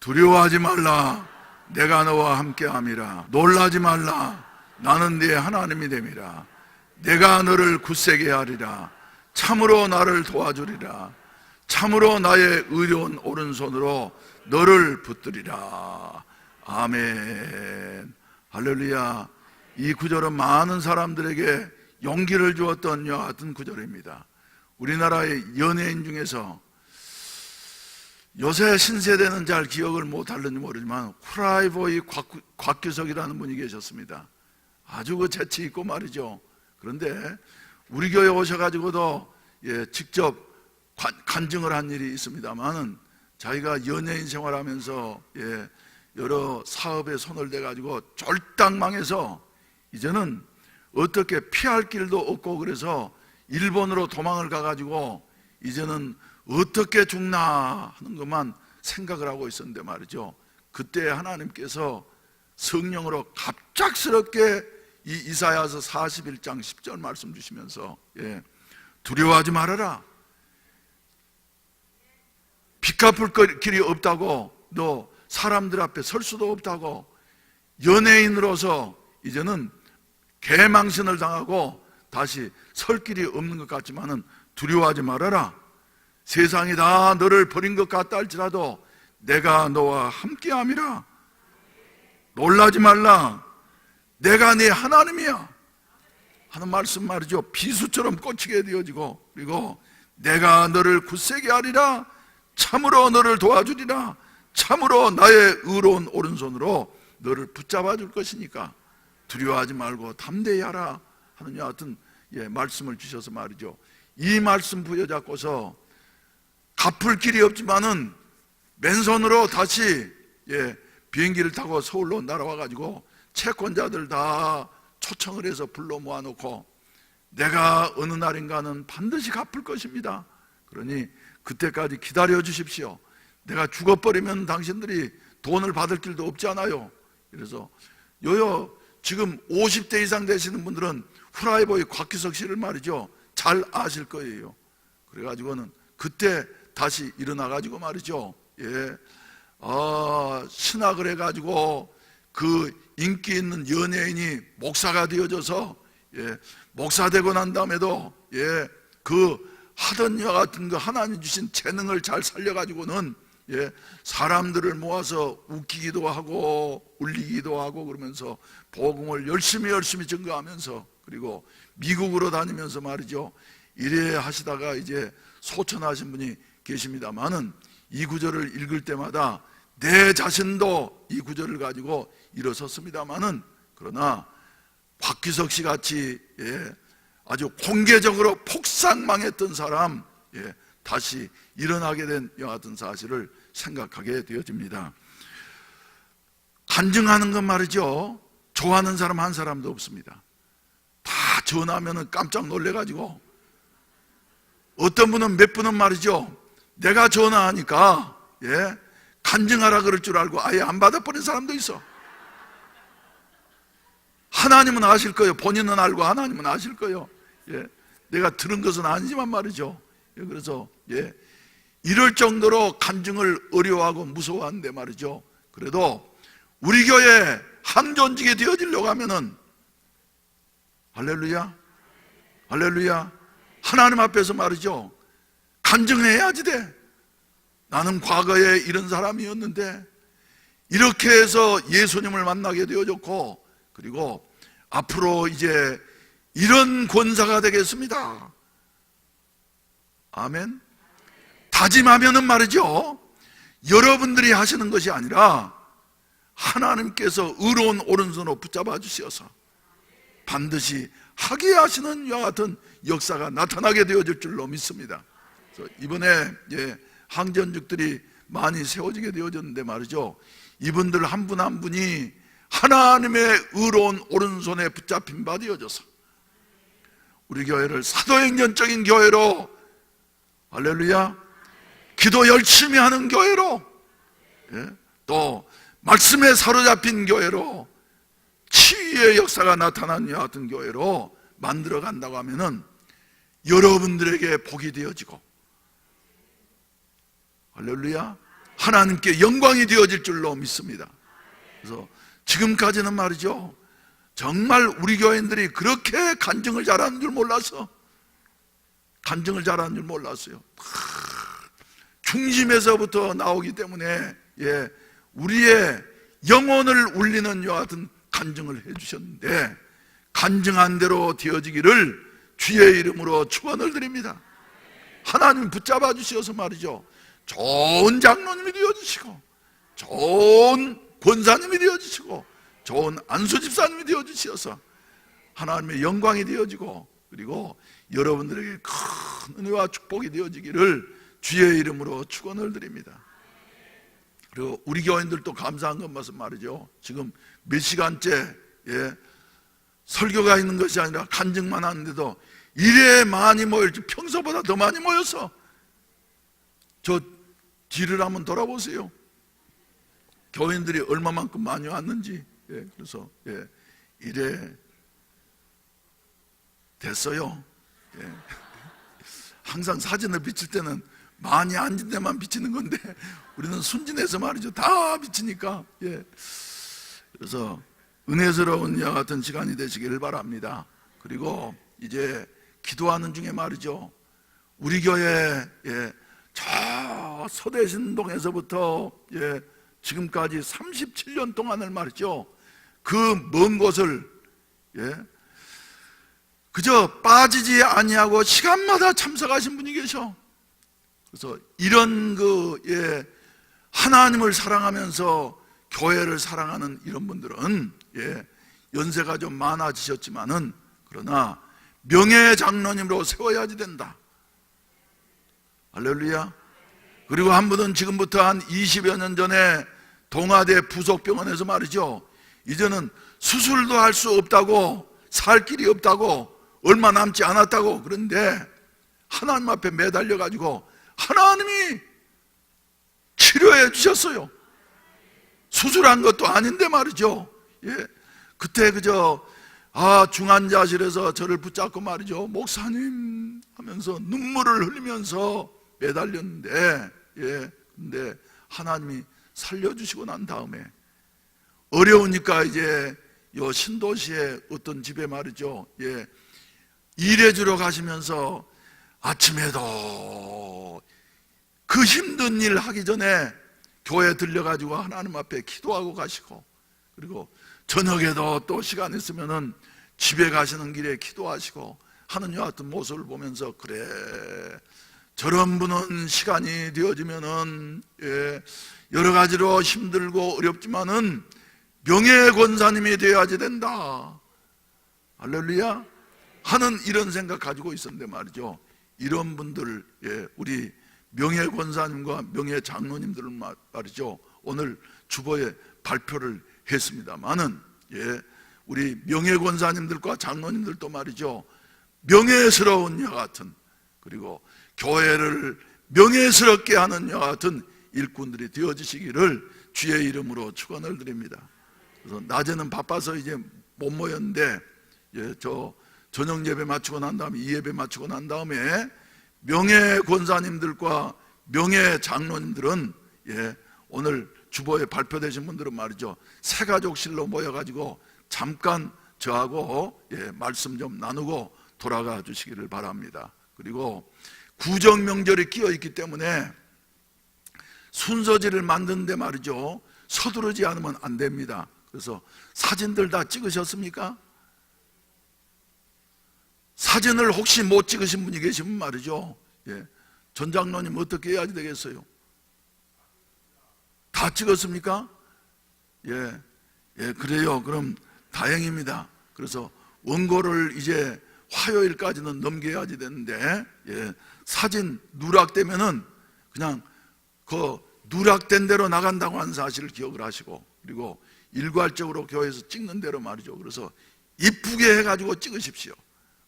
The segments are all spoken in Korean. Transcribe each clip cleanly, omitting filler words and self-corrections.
두려워하지 말라. 내가 너와 함께함이라. 놀라지 말라. 나는 네 하나님이 됨이라. 내가 너를 굳세게 하리라. 참으로 나를 도와주리라. 참으로 나의 의로운 오른손으로 너를 붙들리라. 아멘. 할렐루야. 이 구절은 많은 사람들에게 용기를 주었던 이와 같은 구절입니다. 우리나라의 연예인 중에서 요새 신세대는 잘 기억을 못하는지 모르지만 후라이보이 곽규석이라는 분이 계셨습니다. 아주 그 재치 있고 말이죠. 그런데 우리 교회 오셔가지고도 직접 간증을 한 일이 있습니다만은 자기가 연예인 생활하면서 여러 사업에 손을 대가지고 쫄딱 망해서 이제는 어떻게 피할 길도 없고 그래서 일본으로 도망을 가가지고 이제는 어떻게 죽나 하는 것만 생각을 하고 있었는데 말이죠. 그때 하나님께서 성령으로 갑작스럽게 이 이사야서 41장 10절 말씀 주시면서 두려워하지 말아라. 빚 갚을 길이 없다고, 너 사람들 앞에 설 수도 없다고, 연예인으로서 이제는 개망신을 당하고 다시 설 길이 없는 것 같지만은 두려워하지 말아라. 세상이 다 너를 버린 것 같다 할지라도 내가 너와 함께함이라. 놀라지 말라. 내가 네 하나님이야 하는 말씀 말이죠. 비수처럼 꽂히게 되어지고, 그리고 내가 너를 굳세게 하리라. 참으로 너를 도와주리라. 참으로 나의 의로운 오른손으로 너를 붙잡아 줄 것이니까 두려워하지 말고 담대히 하라 하는 여하튼 말씀을 주셔서 말이죠. 이 말씀 부여잡고서 갚을 길이 없지만은 맨손으로 다시 비행기를 타고 서울로 날아와가지고 채권자들 다 초청을 해서 불러 모아놓고 내가 어느 날인가는 반드시 갚을 것입니다. 그러니 그때까지 기다려 주십시오. 내가 죽어버리면 당신들이 돈을 받을 길도 없잖아요. 그래서 지금 50대 이상 되시는 분들은 후라이보이 곽규석 씨를 말이죠, 잘 아실 거예요. 그래가지고는 그때 다시 일어나가지고 말이죠, 신학을 해가지고 그 인기 있는 연예인이 목사가 되어져서 목사 되고 난 다음에도 그 하던 이와 같은 그 하나님 주신 재능을 잘 살려가지고는 사람들을 모아서 웃기기도 하고 울리기도 하고 그러면서 복음을 열심히 증거하면서, 그리고 미국으로 다니면서 말이죠, 이래 하시다가 이제 소천하신 분이 계십니다만은 이 구절을 읽을 때마다 내 자신도 이 구절을 가지고 일어섰습니다만은, 그러나 곽규석 씨 같이 아주 공개적으로 폭삭망했던 사람 다시 일어나게 된 이와 같은 사실을 생각하게 되어집니다. 간증하는 건 말이죠, 좋아하는 사람 한 사람도 없습니다. 다 전화하면 깜짝 놀래가지고, 어떤 분은 몇 분은 말이죠, 내가 전화하니까 간증하라 그럴 줄 알고 아예 안 받아버린 사람도 있어. 하나님은 아실 거예요. 본인은 알고 하나님은 아실 거예요. 내가 들은 것은 아니지만 말이죠. 그래서 이럴 정도로 간증을 어려워하고 무서워하는데 말이죠, 그래도 우리 교회 항존직이 되어지려고 하면은 할렐루야, 할렐루야, 하나님 앞에서 말이죠, 간증해야지 돼. 나는 과거에 이런 사람이었는데 이렇게 해서 예수님을 만나게 되어졌고, 그리고 앞으로 이제 이런 권사가 되겠습니다. 아멘. 다짐하면은 말이죠, 여러분들이 하시는 것이 아니라 하나님께서 의로운 오른손으로 붙잡아 주시어서 반드시 하게 하시는 이와 같은 역사가 나타나게 되어질 줄로 믿습니다. 그래서 이번에 항전직들이 많이 세워지게 되어졌는데 말이죠, 이분들 한 분 한 분이 하나님의 의로운 오른손에 붙잡힌 바 되어져서 우리 교회를 사도행전적인 교회로, 할렐루야, 기도 열심히 하는 교회로, 또 말씀에 사로잡힌 교회로, 치유의 역사가 나타난 이와 같은 교회로 만들어 간다고 하면은 여러분들에게 복이 되어지고, 할렐루야, 하나님께 영광이 되어질 줄로 믿습니다. 그래서 지금까지는 말이죠, 정말 우리 교인들이 그렇게 간증을 잘하는 줄 몰랐어. 간증을 잘하는 줄 몰랐어요. 중심에서부터 나오기 때문에 우리의 영혼을 울리는 이와 같은 간증을 해주셨는데, 간증한 대로 되어지기를 주의 이름으로 축원을 드립니다. 하나님 붙잡아 주셔서 말이죠, 좋은 장로님이 되어주시고, 좋은 권사님이 되어주시고, 좋은 안수집사님이 되어주셔서 하나님의 영광이 되어지고, 그리고 여러분들에게 큰 은혜와 축복이 되어지기를 주의 이름으로 축원을 드립니다. 그리고 우리 교인들도 감사한 것은 말이죠, 지금 몇 시간째 설교가 있는 것이 아니라 간증만 하는데도 이래 많이 모일지, 평소보다 더 많이 모여서 저 뒤를 한번 돌아보세요. 교인들이 얼마만큼 많이 왔는지. 그래서 이래 됐어요. 항상 사진을 비칠 때는 많이 앉은 데만 비치는 건데 우리는 순진해서 말이죠, 다 비치니까. 그래서 은혜스러운 이와 같은 시간이 되시기를 바랍니다. 그리고 이제 기도하는 중에 말이죠, 우리 교회 저 서대신동에서부터 지금까지 37년 동안을 말이죠, 그 먼 곳을 그저 빠지지 아니하고 시간마다 참석하신 분이 계셔. 그래서 이런 하나님을 사랑하면서 교회를 사랑하는 이런 분들은 연세가 좀 많아지셨지만은, 그러나 명예 장로님으로 세워야지 된다. 할렐루야. 그리고 한 분은 지금부터 한 20여 년 전에 동아대 부속병원에서 말이죠, 이제는 수술도 할 수 없다고, 살 길이 없다고, 얼마 남지 않았다고, 그런데 하나님 앞에 매달려 가지고 하나님이 치료해 주셨어요. 수술한 것도 아닌데 말이죠. 그때 그저 중환자실에서 저를 붙잡고 말이죠, 목사님 하면서 눈물을 흘리면서 매달렸는데, 근데 하나님이 살려주시고 난 다음에 어려우니까 이제 요 신도시의 어떤 집에 말이죠, 일해주러 가시면서 아침에도 그 힘든 일 하기 전에 교회 들려가지고 하나님 앞에 기도하고 가시고, 그리고 저녁에도 또 시간 있으면은 집에 가시는 길에 기도하시고 하는 요 같은 모습을 보면서, 그래, 저런 분은 시간이 되어지면은 여러 가지로 힘들고 어렵지만은 명예 권사님이 되어야지 된다. 할렐루야. 하는 이런 생각 가지고 있었는데 말이죠, 이런 분들, 우리 명예 권사님과 명예 장로님들은 말이죠, 오늘 주보에 발표를 했습니다만은, 우리 명예 권사님들과 장로님들도 말이죠, 명예스러운 여 같은, 그리고 교회를 명예스럽게 하는 여 같은 일꾼들이 되어지시기를 주의 이름으로 축원을 드립니다. 그래서 낮에는 바빠서 이제 못 모였는데, 저 저녁 예배 마치고 난 다음에, 이 예배 마치고 난 다음에 명예 권사님들과 명예 장로님들은 오늘 주보에 발표되신 분들은 말이죠, 새가족실로 모여가지고 잠깐 저하고 말씀 좀 나누고 돌아가 주시기를 바랍니다. 그리고 구정 명절이 끼어 있기 때문에 순서지를 만드는데 말이죠, 서두르지 않으면 안 됩니다. 그래서 사진들 다 찍으셨습니까? 사진을 혹시 못 찍으신 분이 계시면 말이죠, 전 장로님 어떻게 해야지 되겠어요? 다 찍었습니까? 그래요. 그럼 다행입니다. 그래서 원고를 이제 화요일까지는 넘겨야지 되는데, 사진 누락되면은 그냥 그 누락된 대로 나간다고 하는 사실을 기억을 하시고, 그리고 일괄적으로 교회에서 찍는 대로 말이죠, 그래서 이쁘게 해가지고 찍으십시오.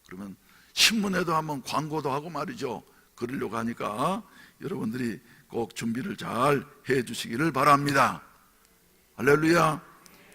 그러면 신문에도 한번 광고도 하고 말이죠, 그러려고 하니까 여러분들이 꼭 준비를 잘 해주시기를 바랍니다. 할렐루야.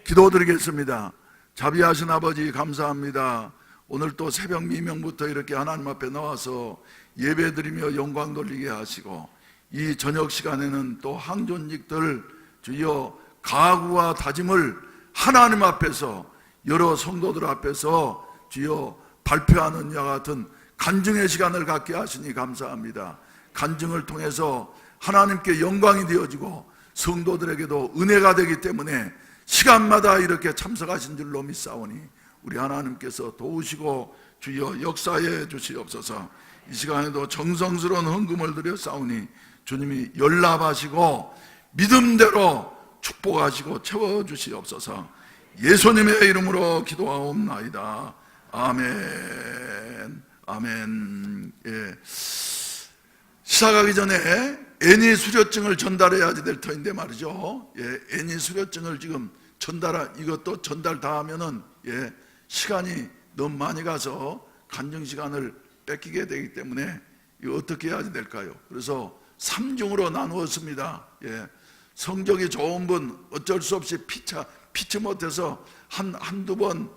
기도드리겠습니다. 자비하신 아버지 감사합니다. 오늘 또 새벽 미명부터 이렇게 하나님 앞에 나와서 예배드리며 영광 돌리게 하시고, 이 저녁 시간에는 또 항존직들 주여 각오와 다짐을 하나님 앞에서 여러 성도들 앞에서 주여 발표하는 이와 같은 간증의 시간을 갖게 하시니 감사합니다. 간증을 통해서 하나님께 영광이 되어지고 성도들에게도 은혜가 되기 때문에 시간마다 이렇게 참석하신 줄로 믿사오니 우리 하나님께서 도우시고 주여 역사해 주시옵소서. 이 시간에도 정성스러운 헌금을 드려 싸우니 주님이 연락하시고 믿음대로 축복하시고 채워주시옵소서. 예수님의 이름으로 기도하옵나이다. 아멘. 아멘. 예. 시작하기 전에 애니 수료증을 전달해야 될 터인데 말이죠. 예, 애니 수료증을 지금 이것도 전달 다 하면은 시간이 너무 많이 가서 간증 시간을 뺏기게 되기 때문에 이거 어떻게 해야 될까요? 그래서 3중으로 나누었습니다. 성적이 좋은 분, 어쩔 수 없이 피치 못해서 한두 번,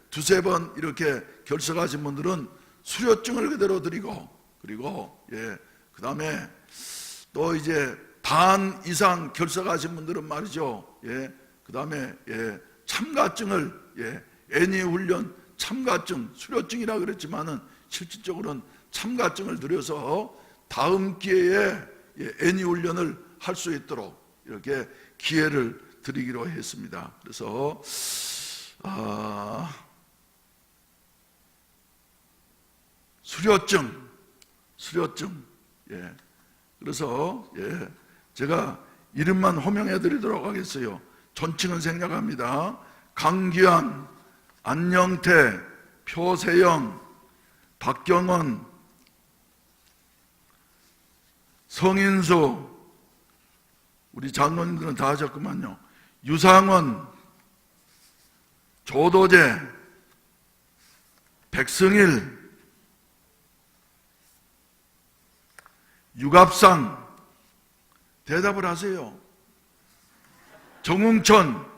두세 번 이렇게 결석하신 분들은 수료증을 그대로 드리고, 그리고 그 다음에 또 이제 반 이상 결석하신 분들은 말이죠. 그 다음에 참가증을 애니 훈련 참가증, 수료증이라 그랬지만은 실질적으로는 참가증을 드려서 다음 기회에 애니 훈련을 할 수 있도록 이렇게 기회를 드리기로 했습니다. 그래서 수료증, 그래서 제가 이름만 호명해 드리도록 하겠어요. 존칭은 생략합니다. 강기환, 안영태, 표세영, 박경원, 성인수, 우리 장로님들은 다 하셨구만요. 유상원, 조도재, 백승일, 유갑상, 대답을 하세요. 정웅천,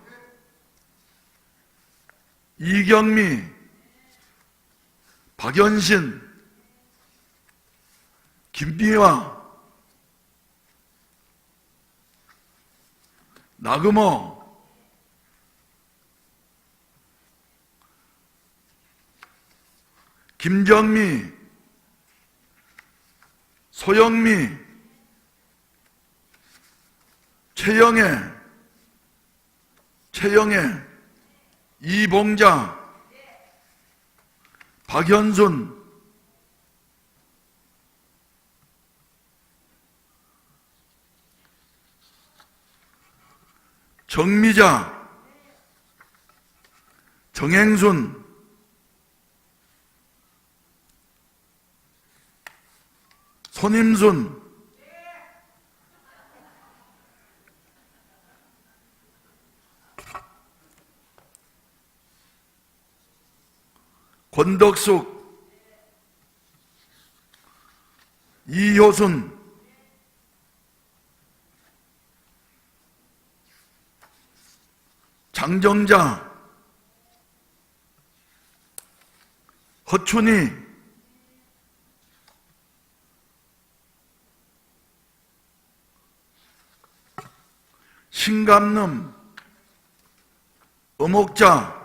이경미, 박연신, 김미화, 나금호, 김정미, 소영미, 최영애, 이봉자, 박현순, 정미자, 정행순, 손임순, 권덕숙, 이효순, 장정자, 허춘희, 신감름, 어목자,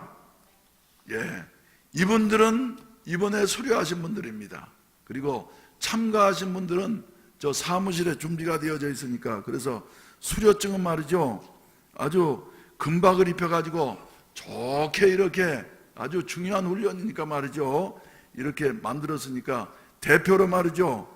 이분들은 이번에 수료하신 분들입니다. 그리고 참가하신 분들은 저 사무실에 준비가 되어져 있으니까, 그래서 수료증은 말이죠, 아주 금박을 입혀가지고 좋게 이렇게 아주 중요한 훈련이니까 말이죠, 이렇게 만들었으니까 대표로 말이죠,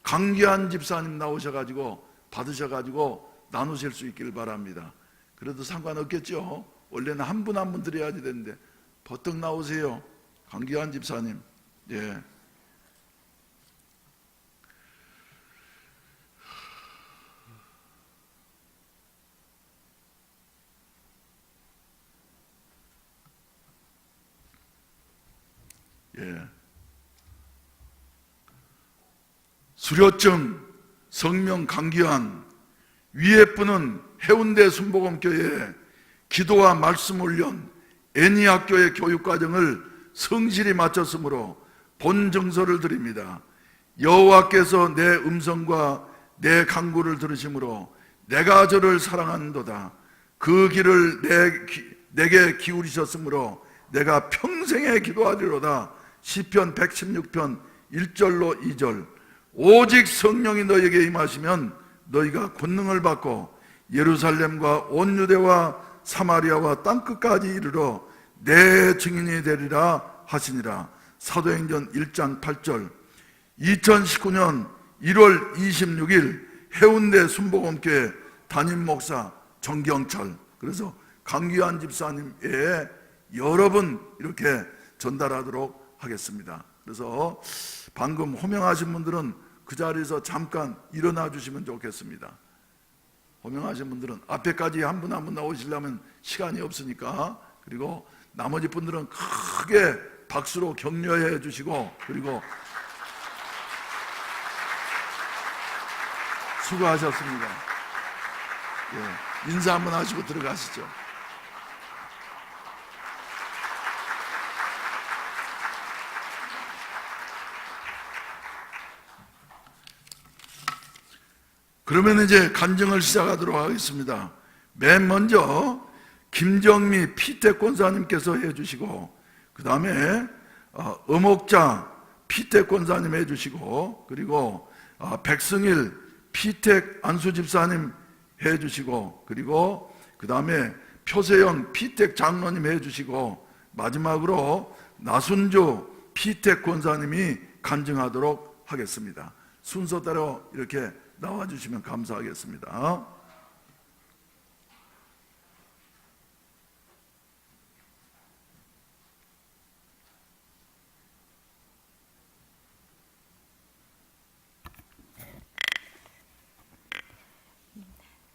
강기환 집사님 나오셔가지고 받으셔가지고 나누실 수 있기를 바랍니다. 그래도 상관없겠죠. 원래는 한 분 한 분 드려야지 되는데 버뜩 나오세요. 강기환 집사님. 수료증 성명 강기환, 위에 분은 해운대 순복음교회 기도와 말씀 훈련 애니 학교의 교육과정을 성실히 마쳤으므로 본 증서를 드립니다. 여호와께서 내 음성과 내 간구를 들으심으로 내가 저를 사랑한도다. 그 길을 내게 기울이셨으므로 내가 평생에 기도하리로다. 시편 116편 1절로 2절. 오직 성령이 너에게 임하시면 너희가 권능을 받고 예루살렘과 온 유대와 사마리아와 땅끝까지 이르러 내 증인이 되리라 하시니라. 사도행전 1장 8절. 2019년 1월 26일 해운대 순복음교회 담임 목사 정경철, 그래서 강규환 집사님의 여러 분 이렇게 전달하도록 하겠습니다. 그래서 방금 호명하신 분들은 그 자리에서 잠깐 일어나 주시면 좋겠습니다. 호명하신 분들은 앞에까지 한 분 한 분 나오시려면 시간이 없으니까, 그리고 나머지 분들은 크게 박수로 격려해 주시고, 그리고 수고하셨습니다. 예, 인사 한번 하시고 들어가시죠. 그러면 이제 간증을 시작하도록 하겠습니다. 맨 먼저 김정미 피택 권사님께서 해주시고, 그 다음에 음옥자 피택 권사님 해주시고, 그리고 백승일 피택 안수집사님 해주시고, 그리고 그 다음에 표세영 피택 장로님 해주시고, 마지막으로 나순주 피택 권사님이 간증하도록 하겠습니다. 순서대로 이렇게 나와주시면 감사하겠습니다.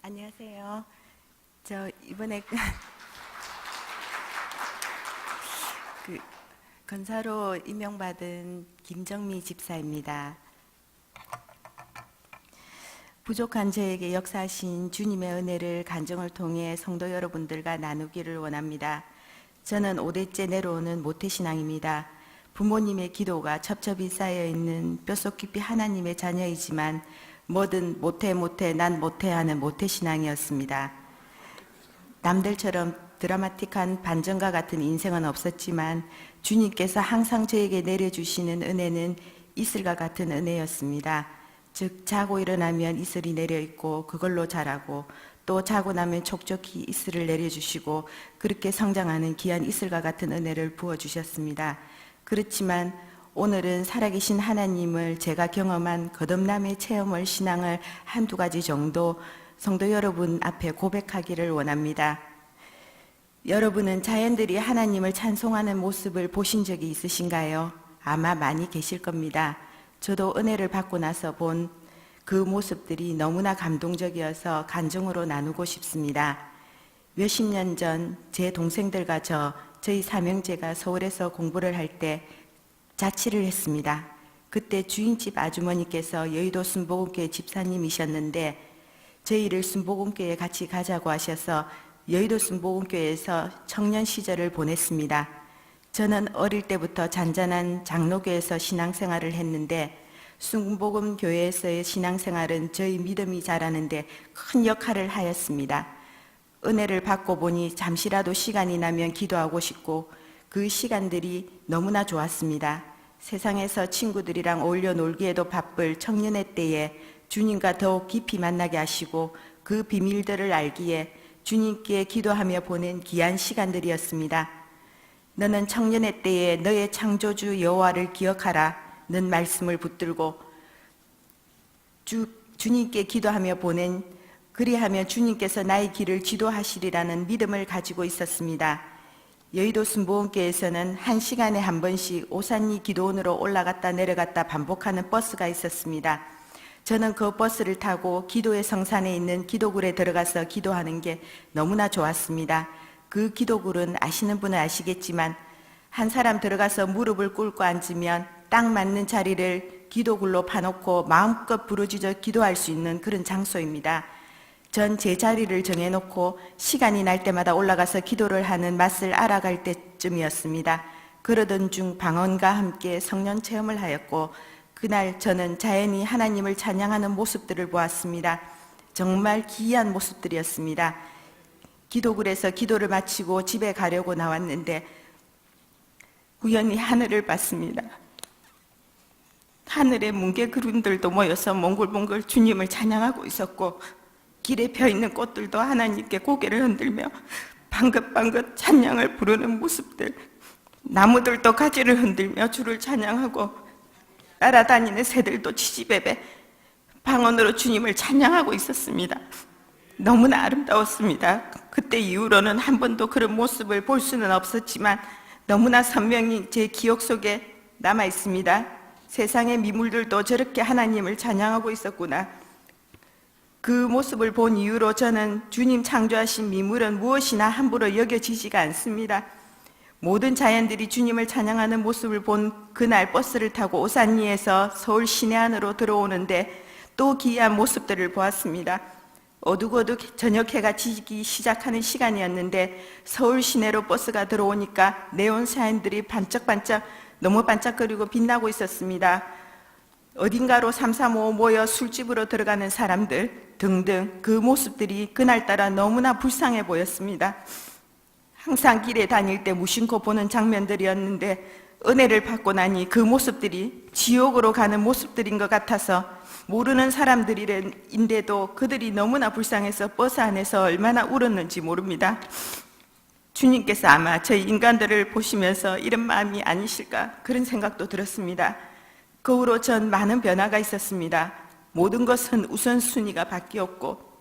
안녕하세요. 저 이번에 건사로 임명받은 김정미 집사입니다. 부족한 저에게 역사하신 주님의 은혜를 간증을 통해 성도 여러분들과 나누기를 원합니다. 저는 5대째 내려오는 모태신앙입니다. 부모님의 기도가 첩첩이 쌓여있는 뼛속 깊이 하나님의 자녀이지만 뭐든 못해 난 못해 하는 모태신앙이었습니다. 남들처럼 드라마틱한 반전과 같은 인생은 없었지만 주님께서 항상 저에게 내려주시는 은혜는 이슬과 같은 은혜였습니다. 즉 자고 일어나면 이슬이 내려있고 그걸로 자라고, 또 자고 나면 촉촉히 이슬을 내려주시고, 그렇게 성장하는 귀한 이슬과 같은 은혜를 부어주셨습니다. 그렇지만 오늘은 살아계신 하나님을 제가 경험한 거듭남의 체험을 신앙을 한두 가지 정도 성도 여러분 앞에 고백하기를 원합니다. 여러분은 자연들이 하나님을 찬송하는 모습을 보신 적이 있으신가요? 아마 많이 계실 겁니다. 저도 은혜를 받고 나서 본 그 모습들이 너무나 감동적이어서 간증으로 나누고 싶습니다. 몇십 년 전 제 동생들과 저희 삼형제가 서울에서 공부를 할 때 자취를 했습니다. 그때 주인집 아주머니께서 여의도 순복음교회 집사님이셨는데 저희를 순복음교회에 같이 가자고 하셔서 여의도 순복음교회에서 청년 시절을 보냈습니다. 저는 어릴 때부터 잔잔한 장로교에서 신앙생활을 했는데 순복음교회에서의 신앙생활은 저희 믿음이 자라는데 큰 역할을 하였습니다. 은혜를 받고 보니 잠시라도 시간이 나면 기도하고 싶고 그 시간들이 너무나 좋았습니다. 세상에서 친구들이랑 어울려 놀기에도 바쁠 청년의 때에 주님과 더욱 깊이 만나게 하시고 그 비밀들을 알기에 주님께 기도하며 보낸 귀한 시간들이었습니다. 너는 청년의 때에 너의 창조주 여호와를 기억하라 는 말씀을 붙들고 주님께 기도하며 보낸, 그리하면 주님께서 나의 길을 지도하시리라는 믿음을 가지고 있었습니다. 여의도 순복음교회에서는 1시간에 한 번씩 오산리 기도원으로 올라갔다 내려갔다 반복하는 버스가 있었습니다. 저는 그 버스를 타고 기도의 성산에 있는 기도굴에 들어가서 기도하는 게 너무나 좋았습니다. 그 기도굴은 아시는 분은 아시겠지만 한 사람 들어가서 무릎을 꿇고 앉으면 딱 맞는 자리를 기도굴로 파놓고 마음껏 부르짖어 기도할 수 있는 그런 장소입니다. 전 제 자리를 정해놓고 시간이 날 때마다 올라가서 기도를 하는 맛을 알아갈 때쯤이었습니다. 그러던 중 방언과 함께 성령 체험을 하였고 그날 저는 자연히 하나님을 찬양하는 모습들을 보았습니다. 정말 기이한 모습들이었습니다. 기도굴에서 기도를 마치고 집에 가려고 나왔는데 우연히 하늘을 봤습니다. 하늘에 뭉게 구름들도 모여서 몽글몽글 주님을 찬양하고 있었고, 길에 펴있는 꽃들도 하나님께 고개를 흔들며 방긋방긋 찬양을 부르는 모습들, 나무들도 가지를 흔들며 주를 찬양하고, 날아다니는 새들도 치지배배 방언으로 주님을 찬양하고 있었습니다. 너무나 아름다웠습니다. 그때 이후로는 한 번도 그런 모습을 볼 수는 없었지만 너무나 선명히 제 기억 속에 남아 있습니다. 세상의 미물들도 저렇게 하나님을 찬양하고 있었구나. 그 모습을 본 이후로 저는 주님 창조하신 미물은 무엇이나 함부로 여겨지지가 않습니다. 모든 자연들이 주님을 찬양하는 모습을 본 그날 버스를 타고 오산리에서 서울 시내 안으로 들어오는데 또 기이한 모습들을 보았습니다. 어둑어둑 저녁 해가 지기 시작하는 시간이었는데 서울 시내로 버스가 들어오니까 네온 사인들이 반짝반짝 너무 반짝거리고 빛나고 있었습니다. 어딘가로 335 모여 술집으로 들어가는 사람들 등등 그 모습들이 그날따라 너무나 불쌍해 보였습니다. 항상 길에 다닐 때 무심코 보는 장면들이었는데 은혜를 받고 나니 그 모습들이 지옥으로 가는 모습들인 것 같아서 모르는 사람들인데도 그들이 너무나 불쌍해서 버스 안에서 얼마나 울었는지 모릅니다. 주님께서 아마 저희 인간들을 보시면서 이런 마음이 아니실까 그런 생각도 들었습니다. 그 후로 전 많은 변화가 있었습니다. 모든 것은 우선순위가 바뀌었고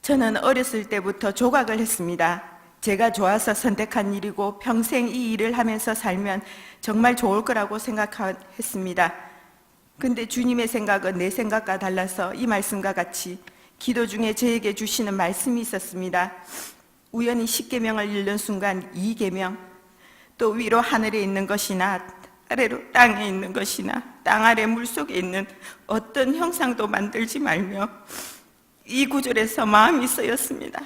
저는 어렸을 때부터 조각을 했습니다. 제가 좋아서 선택한 일이고 평생 이 일을 하면서 살면 정말 좋을 거라고 생각했습니다. 근데 주님의 생각은 내 생각과 달라서 이 말씀과 같이 기도 중에 저에게 주시는 말씀이 있었습니다. 우연히 10계명을 읽는 순간 2계명, 또 위로 하늘에 있는 것이나 아래로 땅에 있는 것이나 땅 아래 물속에 있는 어떤 형상도 만들지 말며, 이 구절에서 마음이 쓰였습니다.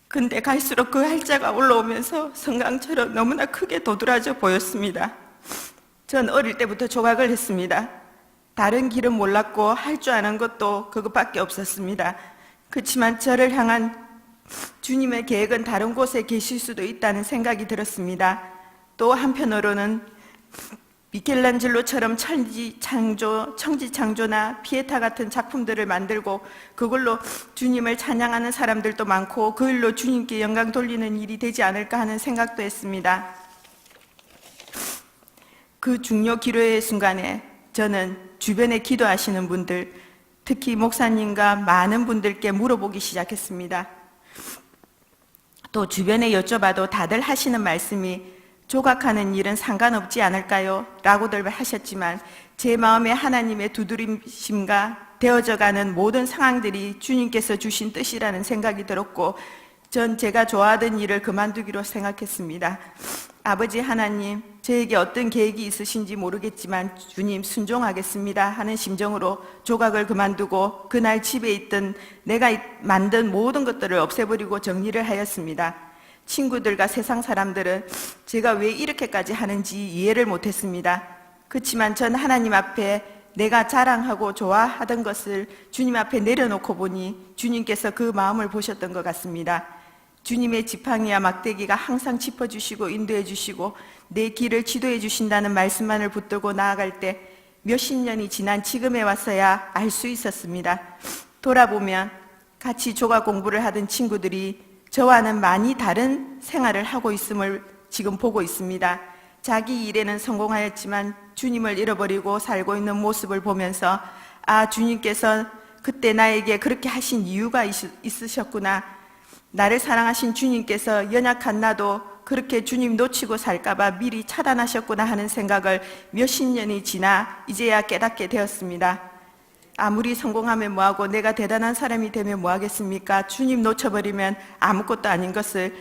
근데 갈수록 그 할자가 올라오면서 성강처럼 너무나 크게 도드라져 보였습니다. 전 어릴 때부터 조각을 했습니다. 다른 길은 몰랐고 할 줄 아는 것도 그것밖에 없었습니다. 그렇지만 저를 향한 주님의 계획은 다른 곳에 계실 수도 있다는 생각이 들었습니다. 또 한편으로는 미켈란젤로처럼 청지창조나 피에타 같은 작품들을 만들고 그걸로 주님을 찬양하는 사람들도 많고 그 일로 주님께 영광 돌리는 일이 되지 않을까 하는 생각도 했습니다. 그 중요 기로의 순간에 저는 주변에 기도하시는 분들, 특히 목사님과 많은 분들께 물어보기 시작했습니다. 또 주변에 여쭤봐도 다들 하시는 말씀이 조각하는 일은 상관없지 않을까요? 라고들 하셨지만 제 마음에 하나님의 두드림심과 되어져가는 모든 상황들이 주님께서 주신 뜻이라는 생각이 들었고 전 제가 좋아하던 일을 그만두기로 생각했습니다. 아버지 하나님, 저에게 어떤 계획이 있으신지 모르겠지만 주님 순종하겠습니다 하는 심정으로 조각을 그만두고 그날 집에 있던 내가 만든 모든 것들을 없애버리고 정리를 하였습니다. 친구들과 세상 사람들은 제가 왜 이렇게까지 하는지 이해를 못했습니다. 그렇지만 전 하나님 앞에 내가 자랑하고 좋아하던 것을 주님 앞에 내려놓고 보니 주님께서 그 마음을 보셨던 것 같습니다. 주님의 지팡이와 막대기가 항상 짚어주시고 인도해 주시고 내 길을 지도해 주신다는 말씀만을 붙들고 나아갈 때 몇십 년이 지난 지금에 와서야 알 수 있었습니다. 돌아보면 같이 조각 공부를 하던 친구들이 저와는 많이 다른 생활을 하고 있음을 지금 보고 있습니다. 자기 일에는 성공하였지만 주님을 잃어버리고 살고 있는 모습을 보면서 아, 주님께서 그때 나에게 그렇게 하신 이유가 있으셨구나. 나를 사랑하신 주님께서 연약한 나도 그렇게 주님 놓치고 살까봐 미리 차단하셨구나 하는 생각을 몇십 년이 지나 이제야 깨닫게 되었습니다. 아무리 성공하면 뭐하고 내가 대단한 사람이 되면 뭐하겠습니까? 주님 놓쳐버리면 아무것도 아닌 것을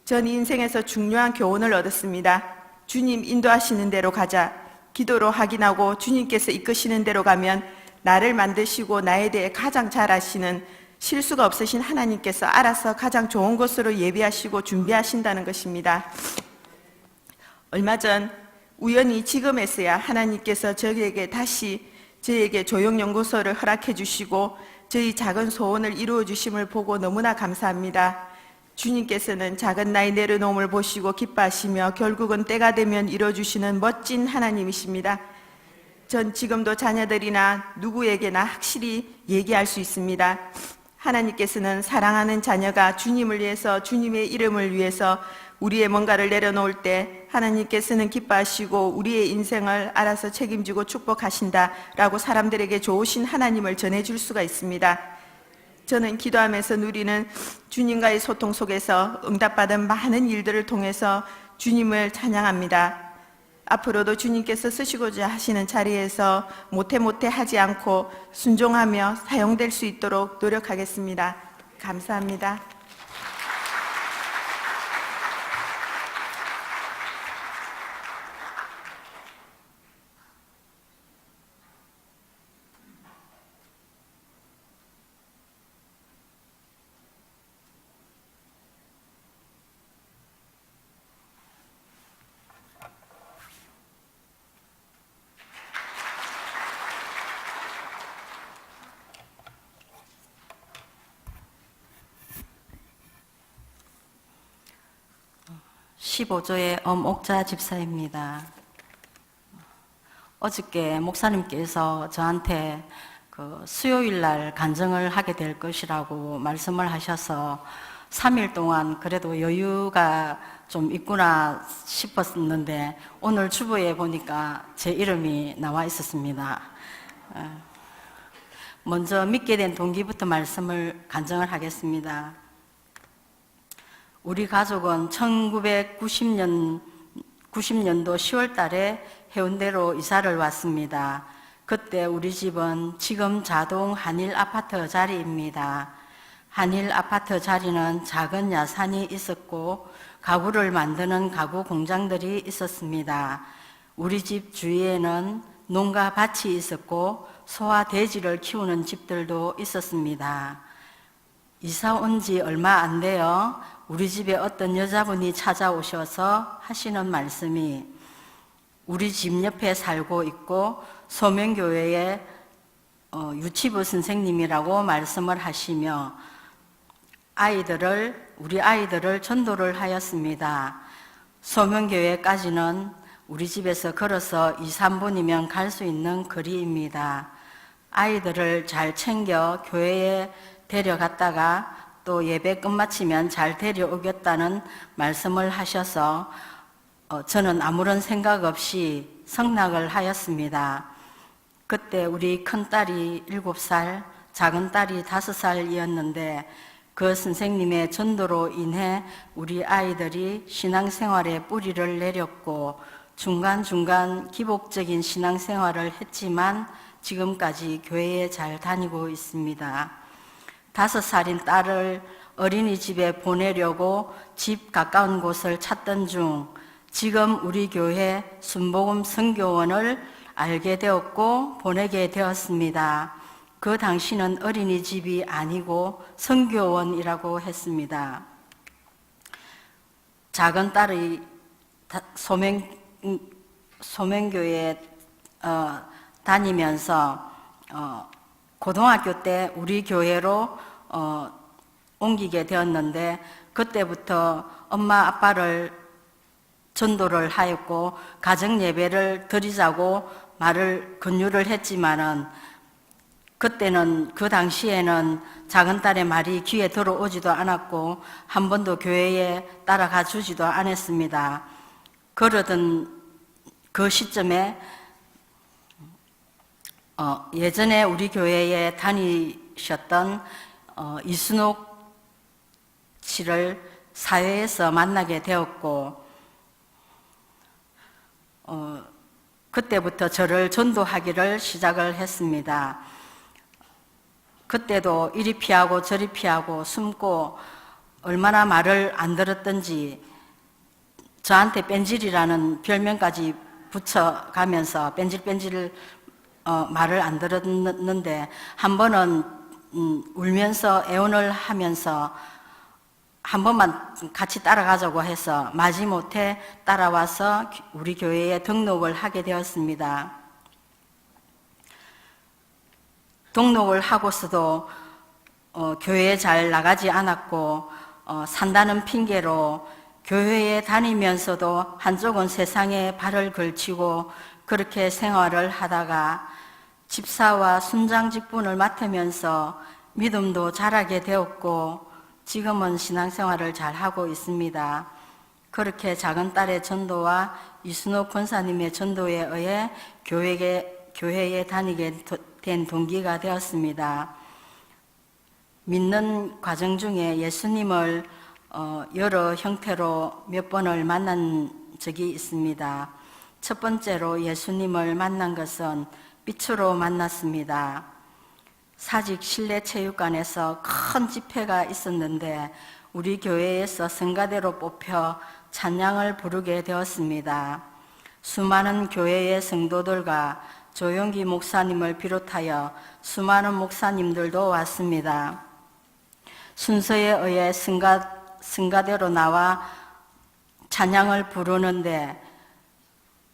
전 인생에서 중요한 교훈을 얻었습니다. 주님 인도하시는 대로 가자. 기도로 확인하고 주님께서 이끄시는 대로 가면 나를 만드시고 나에 대해 가장 잘 아시는 실수가 없으신 하나님께서 알아서 가장 좋은 것으로 예비하시고 준비하신다는 것입니다. 얼마 전 우연히 지금에서야 하나님께서 저에게 조형연구소를 허락해 주시고 저희 작은 소원을 이루어 주심을 보고 너무나 감사합니다. 주님께서는 작은 나이 내려놓음을 보시고 기뻐하시며 결국은 때가 되면 이루어주시는 멋진 하나님이십니다. 전 지금도 자녀들이나 누구에게나 확실히 얘기할 수 있습니다. 하나님께서는 사랑하는 자녀가 주님을 위해서, 주님의 이름을 위해서 우리의 뭔가를 내려놓을 때 하나님께서는 기뻐하시고 우리의 인생을 알아서 책임지고 축복하신다라고 사람들에게 좋으신 하나님을 전해줄 수가 있습니다. 저는 기도하면서 누리는 주님과의 소통 속에서 응답받은 많은 일들을 통해서 주님을 찬양합니다. 앞으로도 주님께서 쓰시고자 하시는 자리에서 모태 하지 않고 순종하며 사용될 수 있도록 노력하겠습니다. 감사합니다. (15조의) 엄옥자 집사입니다. 어저께 목사님께서 저한테 수요일 날 간증을 하게 될 것이라고 말씀을 하셔서 3일 동안 그래도 여유가 좀 있구나 싶었는데 오늘 주보에 보니까 제 이름이 나와 있었습니다. 먼저 믿게 된 동기부터 간증을 하겠습니다. 우리 가족은 1990년도 10월 달에 해운대로 이사를 왔습니다. 그때 우리 집은 지금 자동 한일 아파트 자리입니다. 한일 아파트 자리는 작은 야산이 있었고 가구를 만드는 가구 공장들이 있었습니다. 우리 집 주위에는 농가 밭이 있었고 소와 돼지를 키우는 집들도 있었습니다. 이사 온 지 얼마 안 돼요. 우리 집에 어떤 여자분이 찾아오셔서 하시는 말씀이 우리 집 옆에 살고 있고 소명교회의 유치부 선생님이라고 말씀을 하시며 우리 아이들을 전도를 하였습니다. 소명교회까지는 우리 집에서 걸어서 2, 3분이면 갈 수 있는 거리입니다. 아이들을 잘 챙겨 교회에 데려갔다가 또 예배 끝마치면 잘 데려오겠다는 말씀을 하셔서 저는 아무런 생각 없이 승낙을 하였습니다. 그때 우리 큰딸이 7살, 작은 딸이 5살이었는데 그 선생님의 전도로 인해 우리 아이들이 신앙생활에 뿌리를 내렸고 중간중간 기복적인 신앙생활을 했지만 지금까지 교회에 잘 다니고 있습니다. 5살인 딸을 어린이집에 보내려고 집 가까운 곳을 찾던 중 지금 우리 교회 순복음 선교원을 알게 되었고 보내게 되었습니다. 그 당시는 어린이집이 아니고 선교원이라고 했습니다. 작은 딸이 소명교회에 다니면서 고등학교 때 우리 교회로 옮기게 되었는데 그때부터 엄마 아빠를 전도를 하였고 가정 예배를 드리자고 말을 권유를 했지만은 그때는 그 당시에는 작은 딸의 말이 귀에 들어오지도 않았고 한 번도 교회에 따라가 주지도 않았습니다. 그러던 그 시점에 예전에 우리 교회에 다니셨던 이순옥 씨를 사회에서 만나게 되었고 그때부터 저를 전도하기를 시작을 했습니다. 그때도 이리 피하고 저리 피하고 숨고 얼마나 말을 안 들었던지 저한테 뺀질이라는 별명까지 붙여가면서 뺀질 말을 안 들었는데 한 번은 울면서 애원을 하면서 한 번만 같이 따라가자고 해서 마지못해 따라와서 우리 교회에 등록을 하게 되었습니다. 등록을 하고서도 교회에 잘 나가지 않았고 산다는 핑계로 교회에 다니면서도 한쪽은 세상에 발을 걸치고 그렇게 생활을 하다가 집사와 순장 직분을 맡으면서 믿음도 자라게 되었고 지금은 신앙생활을 잘 하고 있습니다. 그렇게 작은 딸의 전도와 이순옥 권사님의 전도에 의해 교회에 다니게 된 동기가 되었습니다. 믿는 과정 중에 예수님을 여러 형태로 몇 번을 만난 적이 있습니다. 첫 번째로 예수님을 만난 것은 빛으로 만났습니다. 사직 실내체육관에서 큰 집회가 있었는데 우리 교회에서 성가대로 뽑혀 찬양을 부르게 되었습니다. 수많은 교회의 성도들과 조용기 목사님을 비롯하여 수많은 목사님들도 왔습니다. 순서에 의해 성가대로 나와 찬양을 부르는데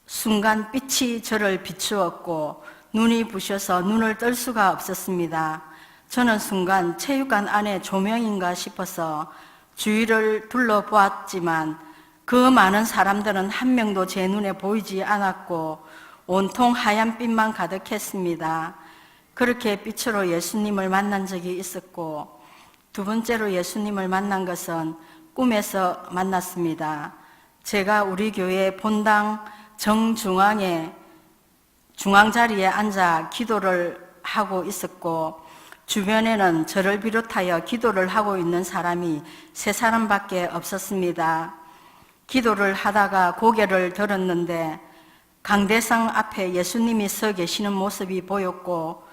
순간 빛이 저를 비추었고 눈이 부셔서 눈을 뜰 수가 없었습니다. 저는 순간 체육관 안에 조명인가 싶어서 주위를 둘러보았지만 그 많은 사람들은 한 명도 제 눈에 보이지 않았고 온통 하얀 빛만 가득했습니다. 그렇게 빛으로 예수님을 만난 적이 있었고 두 번째로 예수님을 만난 것은 꿈에서 만났습니다. 제가 우리 교회 본당 정중앙에 중앙자리에 앉아 기도를 하고 있었고 주변에는 저를 비롯하여 기도를 하고 있는 사람이 3사람밖에 없었습니다. 기도를 하다가 고개를 들었는데 강대상 앞에 예수님이 서 계시는 모습이 보였고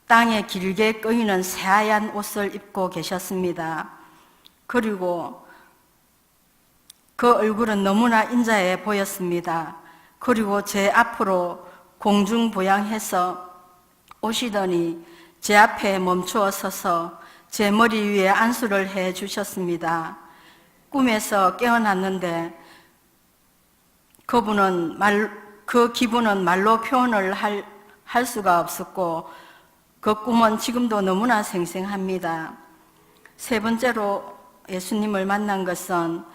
땅에 길게 꺼이는 새하얀 옷을 입고 계셨습니다. 그리고 그 얼굴은 너무나 인자해 보였습니다. 그리고 제 앞으로 공중부양해서 오시더니 제 앞에 멈추어 서서 제 머리 위에 안수를 해 주셨습니다. 꿈에서 깨어났는데 그 기분은 말로 표현을 할 수가 없었고 그 꿈은 지금도 너무나 생생합니다. 세 번째로 예수님을 만난 것은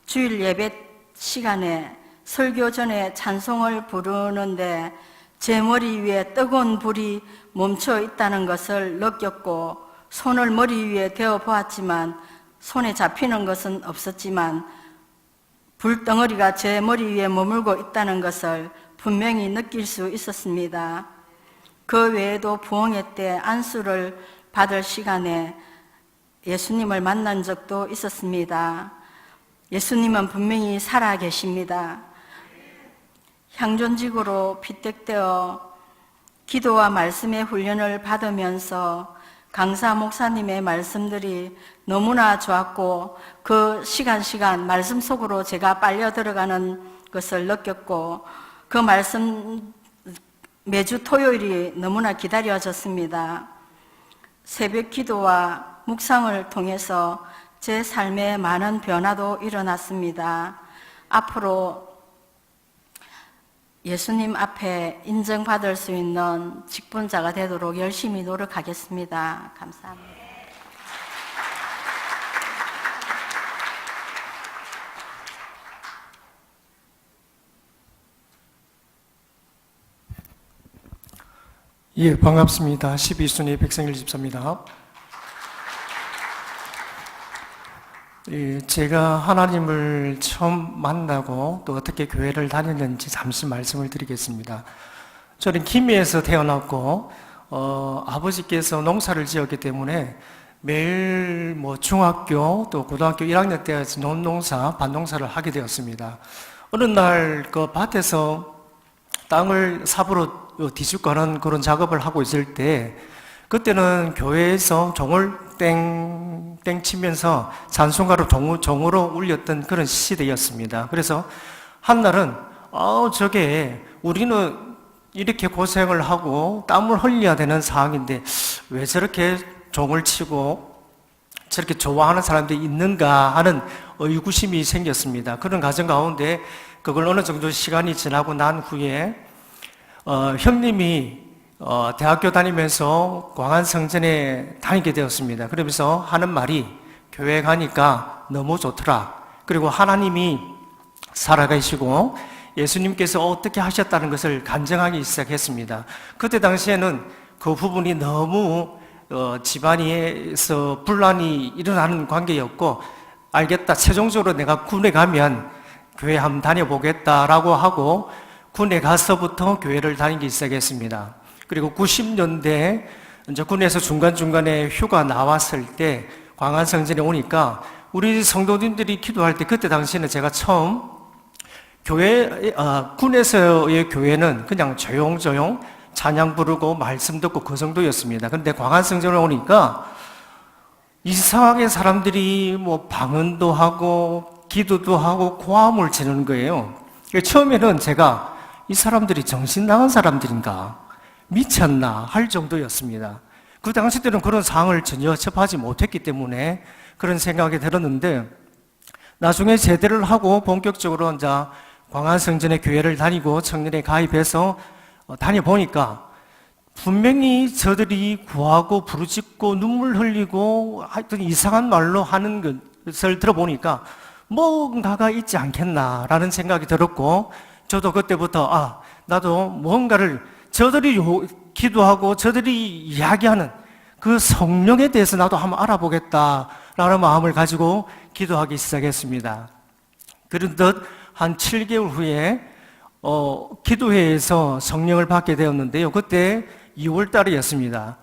주일 예배 시간에 설교 전에 찬송을 부르는데 제 머리 위에 뜨거운 불이 멈춰 있다는 것을 느꼈고 손을 머리 위에 대어 보았지만 손에 잡히는 것은 없었지만 불덩어리가 제 머리 위에 머물고 있다는 것을 분명히 느낄 수 있었습니다. 그 외에도 부흥회 때 안수를 받을 시간에 예수님을 만난 적도 있었습니다. 예수님은 분명히 살아 계십니다. 향전직으로 피택되어 기도와 말씀의 훈련을 받으면서 강사 목사님의 말씀들이 너무나 좋았고 그 시간 말씀 속으로 제가 빨려 들어가는 것을 느꼈고 그 말씀 매주 토요일이 너무나 기다려졌습니다. 새벽 기도와 묵상을 통해서 제 삶에 많은 변화도 일어났습니다. 앞으로 예수님 앞에 인정받을 수 있는 직분자가 되도록 열심히 노력하겠습니다. 감사합니다. 예, 반갑습니다. 12순위 백성일 집사입니다. 예, 제가 하나님을 처음 만나고 또 어떻게 교회를 다녔는지 잠시 말씀을 드리겠습니다. 저는 김해에서 태어났고 아버지께서 농사를 지었기 때문에 매일 중학교 또 고등학교 1학년 때까지 논농사, 밭농사를 하게 되었습니다. 어느 날 그 밭에서 땅을 삽으로 뒤집고 하는 그런 작업을 하고 있을 때 그때는 교회에서 종을 땡 치면서 찬송가로 종으로 울렸던 그런 시대였습니다. 그래서 한날은 저게 우리는 이렇게 고생을 하고 땀을 흘려야 되는 상황인데 왜 저렇게 종을 치고 저렇게 좋아하는 사람들이 있는가 하는 의구심이 생겼습니다. 그런 과정 가운데 그걸 어느 정도 시간이 지나고 난 후에 형님이 대학교 다니면서 광안성전에 다니게 되었습니다. 그러면서 하는 말이 교회 가니까 너무 좋더라. 그리고 하나님이 살아계시고 예수님께서 어떻게 하셨다는 것을 간증하기 시작했습니다. 그때 당시에는 그 부분이 너무 집안에서 분란이 일어나는 관계였고, 알겠다, 최종적으로 내가 군에 가면 교회 한번 다녀보겠다라고 하고 군에 가서부터 교회를 다니기 시작했습니다. 그리고 90년대 이제 군에서 중간중간에 휴가 나왔을 때 광안성전에 오니까 우리 성도님들이 기도할 때, 그때 당시에는 제가 처음 군에서의 교회는 그냥 조용조용 찬양 부르고 말씀 듣고 그 정도였습니다. 그런데 광안성전에 오니까 이상하게 사람들이 뭐 방언도 하고 기도도 하고 고함을 지르는 거예요. 처음에는 제가 이 사람들이 정신 나간 사람들인가, 미쳤나 할 정도였습니다. 그 당시 때는 그런 상황을 전혀 접하지 못했기 때문에 그런 생각이 들었는데, 나중에 제대를 하고 본격적으로 이제 광안성전에 교회를 다니고 청년에 가입해서 다녀보니까 분명히 저들이 구하고 부르짖고 눈물 흘리고 하여튼 이상한 말로 하는 것을 들어보니까 뭔가가 있지 않겠나라는 생각이 들었고, 저도 그때부터 나도 뭔가를 저들이 기도하고 저들이 이야기하는 그 성령에 대해서 나도 한번 알아보겠다라는 마음을 가지고 기도하기 시작했습니다. 그런듯 한 7개월 후에 기도회에서 성령을 받게 되었는데요. 그때 2월 달이었습니다.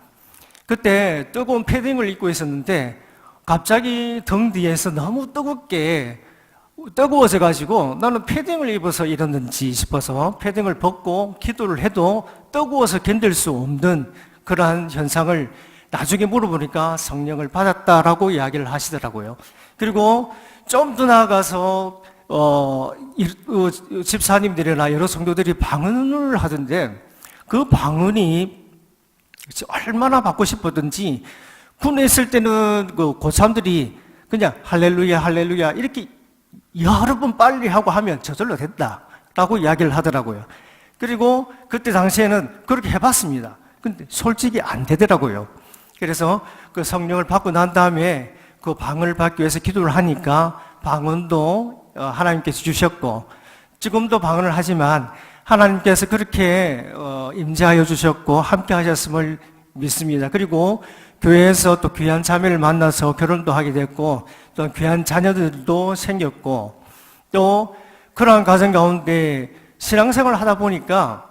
그때 뜨거운 패딩을 입고 있었는데 갑자기 등 뒤에서 너무 뜨거워져 가지고 나는 패딩을 입어서 이랬는지 싶어서 패딩을 벗고 기도를 해도 뜨거워서 견딜 수 없는 그러한 현상을 나중에 물어보니까 성령을 받았다라고 이야기를 하시더라고요. 그리고 좀 더 나아가서 집사님들이나 여러 성도들이 방언을 하던데, 그 방언이 얼마나 받고 싶었던지, 군에 있을 때는 그 고참들이 그냥 할렐루야 할렐루야 이렇게 여러 번 빨리 하고 하면 저절로 된다라고 이야기를 하더라고요. 그리고 그때 당시에는 그렇게 해봤습니다. 근데 솔직히 안 되더라고요. 그래서 그 성령을 받고 난 다음에 그 방언을 받기 위해서 기도를 하니까 방언도 하나님께서 주셨고, 지금도 방언을 하지만 하나님께서 그렇게 임재하여 주셨고 함께 하셨음을 믿습니다. 그리고 교회에서 또 귀한 자매를 만나서 결혼도 하게 됐고, 또 귀한 자녀들도 생겼고, 또 그러한 과정 가운데 신앙생활을 하다 보니까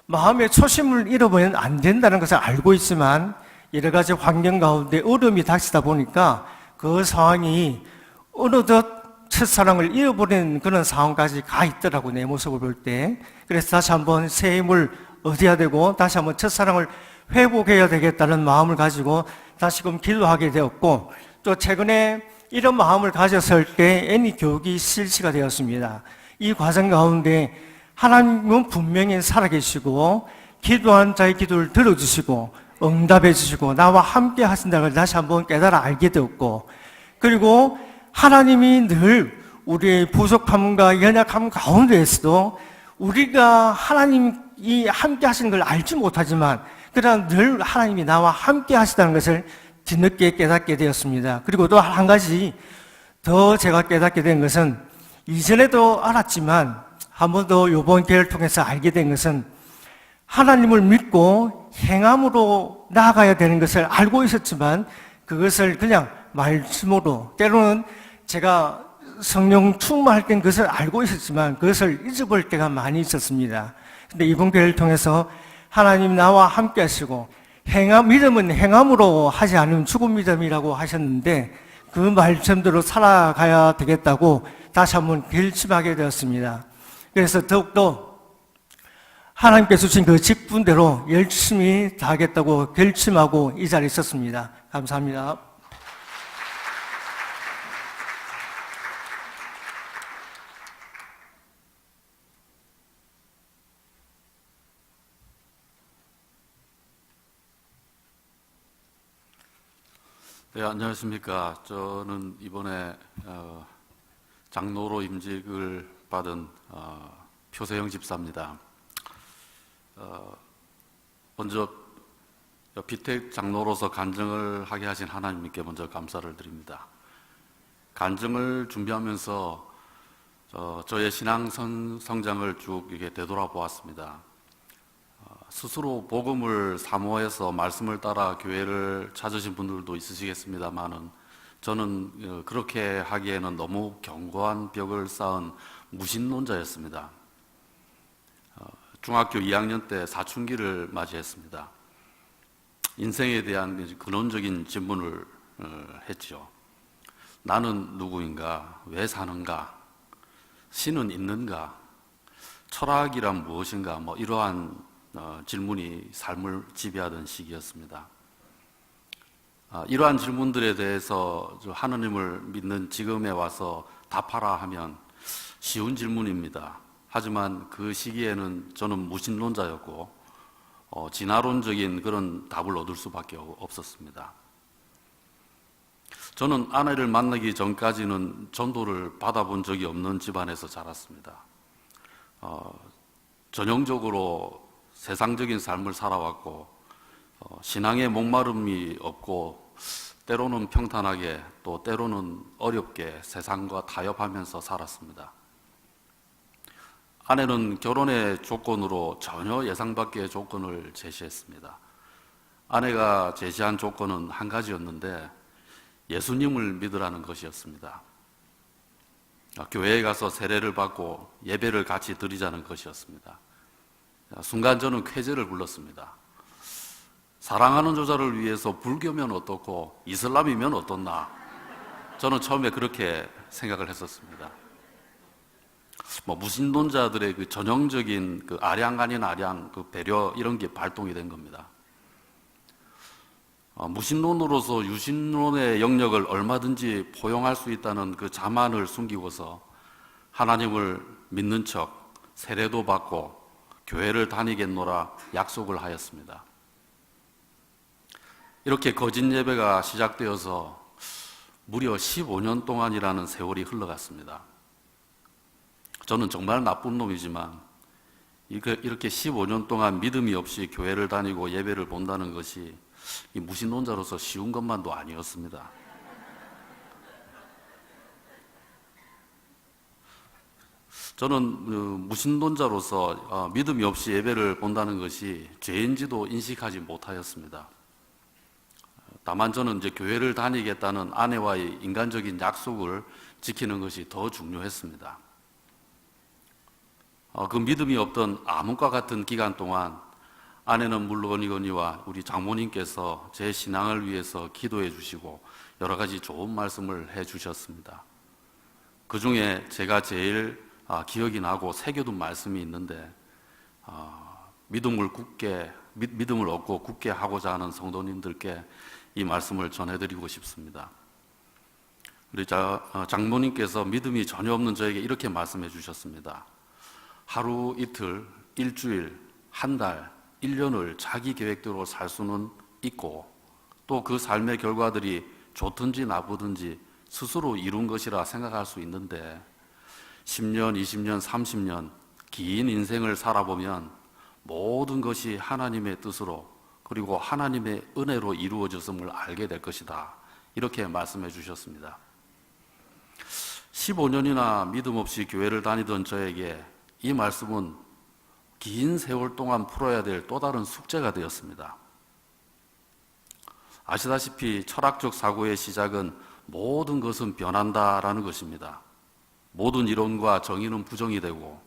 마음의 초심을 잃어버리면 안 된다는 것을 알고 있지만, 여러 가지 환경 가운데 어려움이 닥치다 보니까 그 상황이 어느덧 첫사랑을 잃어버리는 그런 상황까지 가 있더라고, 내 모습을 볼 때. 그래서 다시 한번 새 힘을 얻어야 되고 다시 한번 첫사랑을 회복해야 되겠다는 마음을 가지고 다시금 기도하게 되었고, 또 최근에 이런 마음을 가졌을 때 애니 교육이 실시가 되었습니다. 이 과정 가운데 하나님은 분명히 살아계시고 기도한 자의 기도를 들어주시고 응답해 주시고 나와 함께 하신다는 걸 다시 한번 깨달아 알게 되었고, 그리고 하나님이 늘 우리의 부족함과 연약함 가운데에서도 우리가 하나님이 함께 하시는 걸 알지 못하지만 그러나 늘 하나님이 나와 함께 하시다는 것을 뒤늦게 깨닫게 되었습니다. 그리고 또 한 가지 더 제가 깨닫게 된 것은, 이전에도 알았지만 한 번 더 이번 기회를 통해서 알게 된 것은, 하나님을 믿고 행함으로 나아가야 되는 것을 알고 있었지만 그것을 그냥 말씀으로, 때로는 제가 성령 충만할 땐 그것을 알고 있었지만 그것을 잊어버릴 때가 많이 있었습니다. 근데 이번 기회를 통해서 하나님 나와 함께 하시고 믿음은 행함으로 하지 않으면 죽은 믿음이라고 하셨는데 그 말씀대로 살아가야 되겠다고 다시 한번 결심하게 되었습니다. 그래서 더욱더 하나님께서 주신 그 직분대로 열심히 다하겠다고 결심하고 이 자리에 있었습니다. 감사합니다. 네, 안녕하십니까. 저는 이번에 장로로 임직을 받은 표세영 집사입니다. 먼저 비택 장로로서 간증을 하게 하신 하나님께 먼저 감사를 드립니다. 간증을 준비하면서 저의 신앙 성장을 쭉 이렇게 되돌아보았습니다. 스스로 복음을 사모해서 말씀을 따라 교회를 찾으신 분들도 있으시겠습니다만은 저는 그렇게 하기에는 너무 견고한 벽을 쌓은 무신론자였습니다. 중학교 2학년 때 사춘기를 맞이했습니다. 인생에 대한 근원적인 질문을 했죠. 나는 누구인가? 왜 사는가? 신은 있는가? 철학이란 무엇인가? 뭐 이러한 질문이 삶을 지배하던 시기였습니다. 이러한 질문들에 대해서 하느님을 믿는 지금에 와서 답하라 하면 쉬운 질문입니다. 하지만 그 시기에는 저는 무신론자였고 진화론적인 그런 답을 얻을 수밖에 없었습니다. 저는 아내를 만나기 전까지는 전도를 받아본 적이 없는 집안에서 자랐습니다. 전형적으로 세상적인 삶을 살아왔고 신앙의 목마름이 없고 때로는 평탄하게 또 때로는 어렵게 세상과 타협하면서 살았습니다. 아내는 결혼의 조건으로 전혀 예상 밖의 조건을 제시했습니다. 아내가 제시한 조건은 한 가지였는데 예수님을 믿으라는 것이었습니다. 교회에 가서 세례를 받고 예배를 같이 드리자는 것이었습니다. 순간 저는 쾌재를 불렀습니다. 사랑하는 여자를 위해서 불교면 어떻고 이슬람이면 어떻나? 저는 처음에 그렇게 생각을 했었습니다. 무신론자들의 그 전형적인 그 아량 아닌 아량, 그 배려 이런 게 발동이 된 겁니다. 무신론으로서 유신론의 영역을 얼마든지 포용할 수 있다는 그 자만을 숨기고서 하나님을 믿는 척 세례도 받고 교회를 다니겠노라 약속을 하였습니다. 이렇게 거짓 예배가 시작되어서 무려 15년 동안이라는 세월이 흘러갔습니다. 저는 정말 나쁜 놈이지만 이렇게 15년 동안 믿음이 없이 교회를 다니고 예배를 본다는 것이 이 무신론자로서 쉬운 것만도 아니었습니다. 저는 무신론자로서 믿음이 없이 예배를 본다는 것이 죄인지도 인식하지 못하였습니다. 다만 저는 이제 교회를 다니겠다는 아내와의 인간적인 약속을 지키는 것이 더 중요했습니다. 그 믿음이 없던 암흑과 같은 기간 동안 아내는 물론이거니와 우리 장모님께서 제 신앙을 위해서 기도해 주시고 여러 가지 좋은 말씀을 해 주셨습니다. 그 중에 제가 제일 기억이 나고 새겨둔 말씀이 있는데 믿음을 얻고 굳게 하고자 하는 성도님들께 이 말씀을 전해드리고 싶습니다. 우리 장모님께서 믿음이 전혀 없는 저에게 이렇게 말씀해 주셨습니다. 하루 이틀, 일주일, 한 달, 1년을 자기 계획대로 살 수는 있고 또 그 삶의 결과들이 좋든지 나쁘든지 스스로 이룬 것이라 생각할 수 있는데 10년, 20년, 30년 긴 인생을 살아보면 모든 것이 하나님의 뜻으로 그리고 하나님의 은혜로 이루어졌음을 알게 될 것이다. 이렇게 말씀해 주셨습니다. 15년이나 믿음 없이 교회를 다니던 저에게 이 말씀은 긴 세월 동안 풀어야 될 또 다른 숙제가 되었습니다. 아시다시피 철학적 사고의 시작은 모든 것은 변한다라는 것입니다. 모든 이론과 정의는 부정이 되고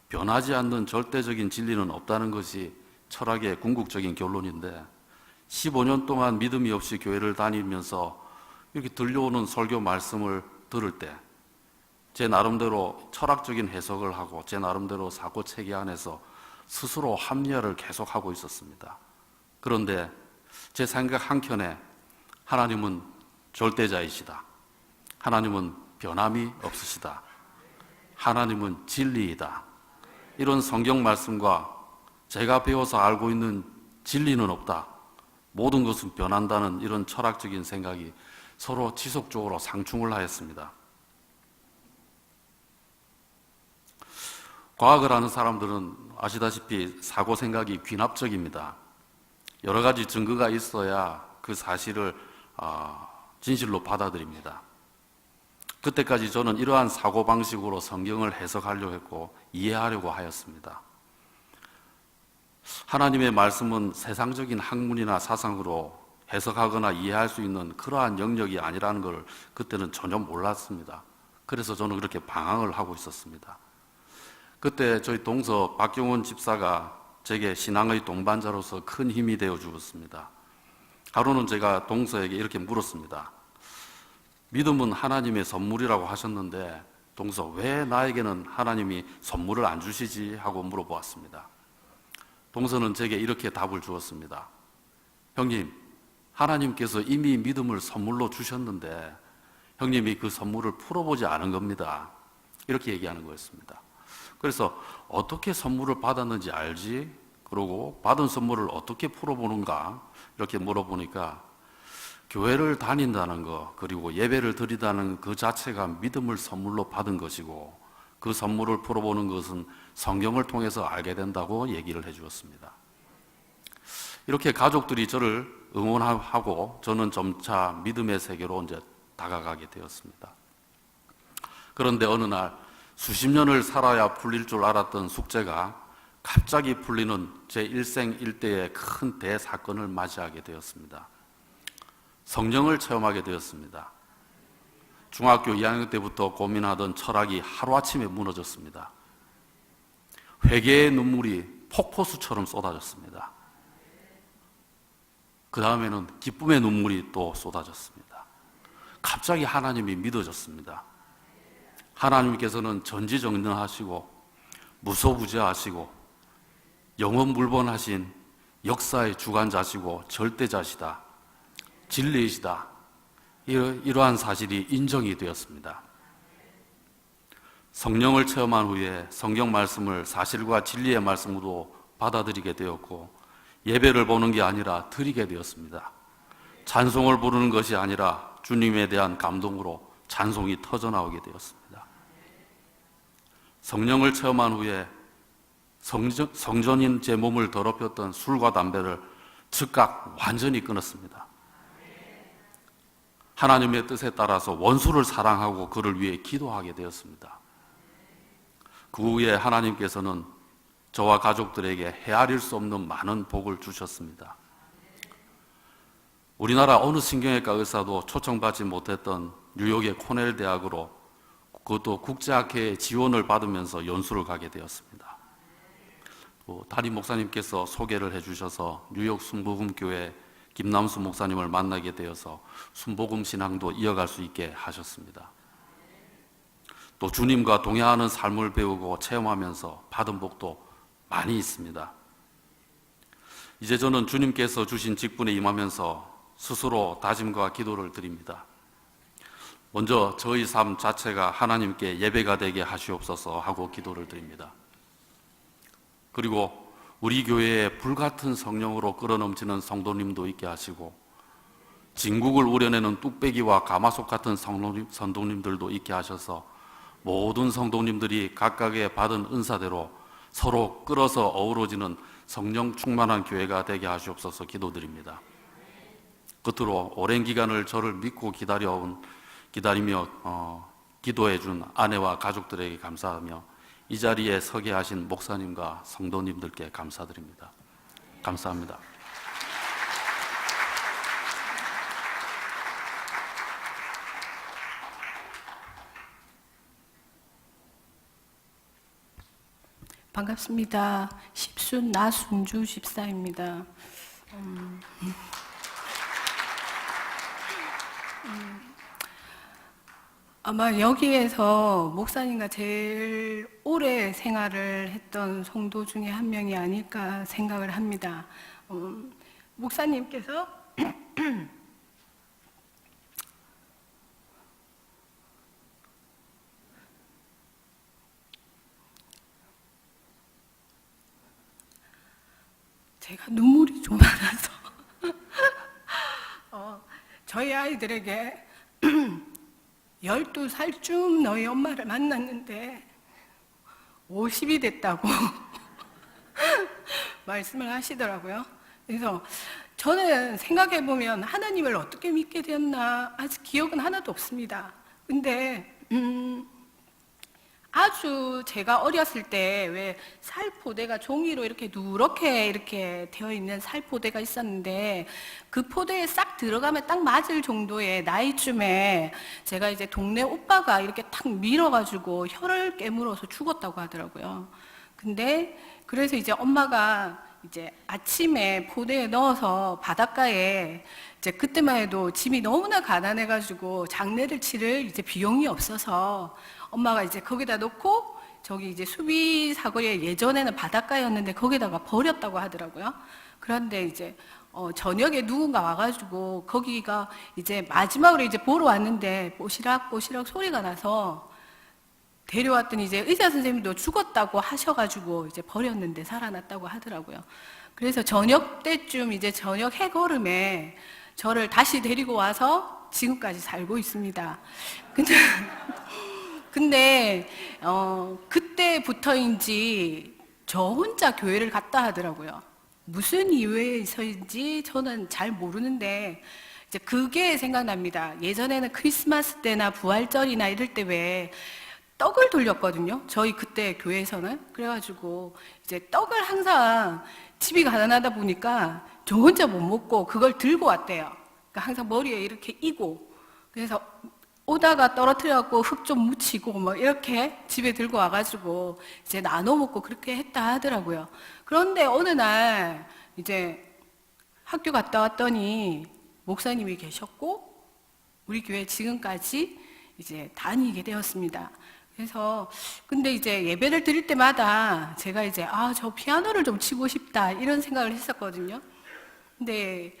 변하지 않는 절대적인 진리는 없다는 것이 철학의 궁극적인 결론인데 15년 동안 믿음이 없이 교회를 다니면서 이렇게 들려오는 설교 말씀을 들을 때 제 나름대로 철학적인 해석을 하고 제 나름대로 사고 체계 안에서 스스로 합리화를 계속하고 있었습니다. 그런데 제 생각 한켠에 하나님은 절대자이시다. 하나님은 변함이 없으시다. 하나님은 진리이다. 이런 성경 말씀과 제가 배워서 알고 있는 진리는 없다. 모든 것은 변한다는 이런 철학적인 생각이 서로 지속적으로 상충을 하였습니다. 과학을 하는 사람들은 아시다시피 사고 생각이 귀납적입니다. 여러 가지 증거가 있어야 그 사실을 진실로 받아들입니다. 그때까지 저는 이러한 사고방식으로 성경을 해석하려고 했고 이해하려고 하였습니다. 하나님의 말씀은 세상적인 학문이나 사상으로 해석하거나 이해할 수 있는 그러한 영역이 아니라는 걸 그때는 전혀 몰랐습니다. 그래서 저는 그렇게 방황을 하고 있었습니다. 그때 저희 동서 박경원 집사가 제게 신앙의 동반자로서 큰 힘이 되어 주었습니다. 하루는 제가 동서에게 이렇게 물었습니다. 믿음은 하나님의 선물이라고 하셨는데 동서 왜 나에게는 하나님이 선물을 안 주시지? 하고 물어보았습니다. 동서는 제게 이렇게 답을 주었습니다. 형님, 하나님께서 이미 믿음을 선물로 주셨는데 형님이 그 선물을 풀어보지 않은 겁니다. 이렇게 얘기하는 거였습니다. 그래서 어떻게 선물을 받았는지 알지? 그러고 받은 선물을 어떻게 풀어보는가? 이렇게 물어보니까 교회를 다닌다는 것, 그리고 예배를 드리다는 그 자체가 믿음을 선물로 받은 것이고 그 선물을 풀어보는 것은 성경을 통해서 알게 된다고 얘기를 해주었습니다. 이렇게 가족들이 저를 응원하고 저는 점차 믿음의 세계로 이제 다가가게 되었습니다. 그런데 어느 날 수십 년을 살아야 풀릴 줄 알았던 숙제가 갑자기 풀리는 제 일생일대의 큰 대사건을 맞이하게 되었습니다. 성령을 체험하게 되었습니다. 중학교 2학년 때부터 고민하던 철학이 하루아침에 무너졌습니다. 회개의 눈물이 폭포수처럼 쏟아졌습니다. 그 다음에는 기쁨의 눈물이 또 쏟아졌습니다. 갑자기 하나님이 믿어졌습니다. 하나님께서는 전지전능하시고 무소부재하시고 영원불변하신 역사의 주관자시고 절대자시다, 진리이시다, 이러한 사실이 인정이 되었습니다. 성령을 체험한 후에 성경 말씀을 사실과 진리의 말씀으로 받아들이게 되었고 예배를 보는 게 아니라 드리게 되었습니다. 찬송을 부르는 것이 아니라 주님에 대한 감동으로 찬송이 터져나오게 되었습니다. 성령을 체험한 후에 성전인 제 몸을 더럽혔던 술과 담배를 즉각 완전히 끊었습니다. 하나님의 뜻에 따라서 원수를 사랑하고 그를 위해 기도하게 되었습니다. 그 후에 하나님께서는 저와 가족들에게 헤아릴 수 없는 많은 복을 주셨습니다. 우리나라 어느 신경외과 의사도 초청받지 못했던 뉴욕의 코넬 대학으로, 그것도 국제학회의 지원을 받으면서 연수를 가게 되었습니다. 또 담임 목사님께서 소개를 해주셔서 뉴욕 순복음교회 김남수 목사님을 만나게 되어서 순복음 신앙도 이어갈 수 있게 하셨습니다. 또 주님과 동행하는 삶을 배우고 체험하면서 받은 복도 많이 있습니다. 이제 저는 주님께서 주신 직분에 임하면서 스스로 다짐과 기도를 드립니다. 먼저 저희 삶 자체가 하나님께 예배가 되게 하시옵소서 하고 기도를 드립니다. 그리고 우리 교회에 불같은 성령으로 끌어넘치는 성도님도 있게 하시고 진국을 우려내는 뚝배기와 가마솥 같은 성도님들도 있게 하셔서 모든 성도님들이 각각의 받은 은사대로 서로 끌어서 어우러지는 성령 충만한 교회가 되게 하시옵소서 기도드립니다. 끝으로 오랜 기간을 저를 믿고 기다리며 기도해준 아내와 가족들에게 감사하며 이 자리에 서게 하신 목사님과 성도님들께 감사드립니다. 감사합니다. 반갑습니다. 십순 나순주 집사입니다. 아마 여기에서 목사님과 제일 오래 생활을 했던 성도 중에 한 명이 아닐까 생각을 합니다. 목사님께서 제가 눈물이 좀 많아서 저희 아이들에게 12살쯤 너희 엄마를 만났는데 50이 됐다고 말씀을 하시더라고요. 그래서 저는 생각해보면 하나님을 어떻게 믿게 되었나 아직 기억은 하나도 없습니다. 근데 아주 제가 어렸을 때 왜 살포대가 종이로 이렇게 누렇게 이렇게 되어 있는 살포대가 있었는데 그 포대에 싹 들어가면 딱 맞을 정도의 나이쯤에 제가 이제 동네 오빠가 이렇게 탁 밀어가지고 혀를 깨물어서 죽었다고 하더라고요. 근데 그래서 이제 엄마가 이제 아침에 포대에 넣어서 바닷가에 이제 그때만 해도 집이 너무나 가난해가지고 장례를 치를 이제 비용이 없어서 엄마가 이제 거기다 놓고 저기 이제 수비 사거리에 예전에는 바닷가였는데 거기다가 버렸다고 하더라고요. 그런데 이제 저녁에 누군가 와가지고 거기가 이제 마지막으로 이제 보러 왔는데 뽀시락뽀시락 소리가 나서 데려왔더니 이제 의사 선생님도 죽었다고 하셔가지고 이제 버렸는데 살아났다고 하더라고요. 그래서 저녁 때쯤 이제 저녁 해걸음에 저를 다시 데리고 와서 지금까지 살고 있습니다. 근데 그때부터인지 저 혼자 교회를 갔다 하더라고요. 무슨 이유에서인지 저는 잘 모르는데 이제 그게 생각납니다. 예전에는 크리스마스 때나 부활절이나 이럴 때 왜 떡을 돌렸거든요. 저희 그때 교회에서는. 그래가지고 이제 떡을 항상 집이 가난하다 보니까 저 혼자 못 먹고 그걸 들고 왔대요. 그러니까 항상 머리에 이렇게 이고 그래서 오다가 떨어뜨려갖고 흙 좀 묻히고 뭐 이렇게 집에 들고 와가지고 이제 나눠 먹고 그렇게 했다 하더라고요. 그런데 어느 날 이제 학교 갔다 왔더니 목사님이 계셨고 우리 교회 지금까지 이제 다니게 되었습니다. 그래서 근데 이제 예배를 드릴 때마다 제가 이제 저 피아노를 좀 치고 싶다 이런 생각을 했었거든요. 근데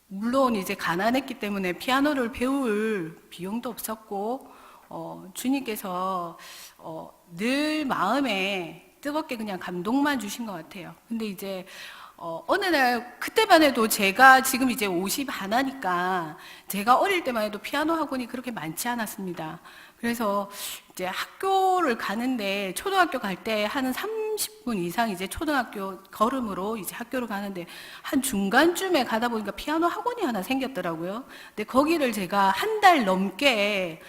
물론 이제 가난했기 때문에 피아노를 배울 비용도 없었고 주님께서 늘 마음에 뜨겁게 그냥 감동만 주신 것 같아요. 근데 이제 어느 날 그때만 해도 제가 지금 이제 50 하나니까 제가 어릴 때만 해도 피아노 학원이 그렇게 많지 않았습니다. 그래서 이제 학교를 가는데 초등학교 갈 때 한 30분 이상 이제 초등학교 걸음으로 이제 학교를 가는데 한 중간쯤에 가다 보니까 피아노 학원이 하나 생겼더라고요. 근데 거기를 제가 한 달 넘게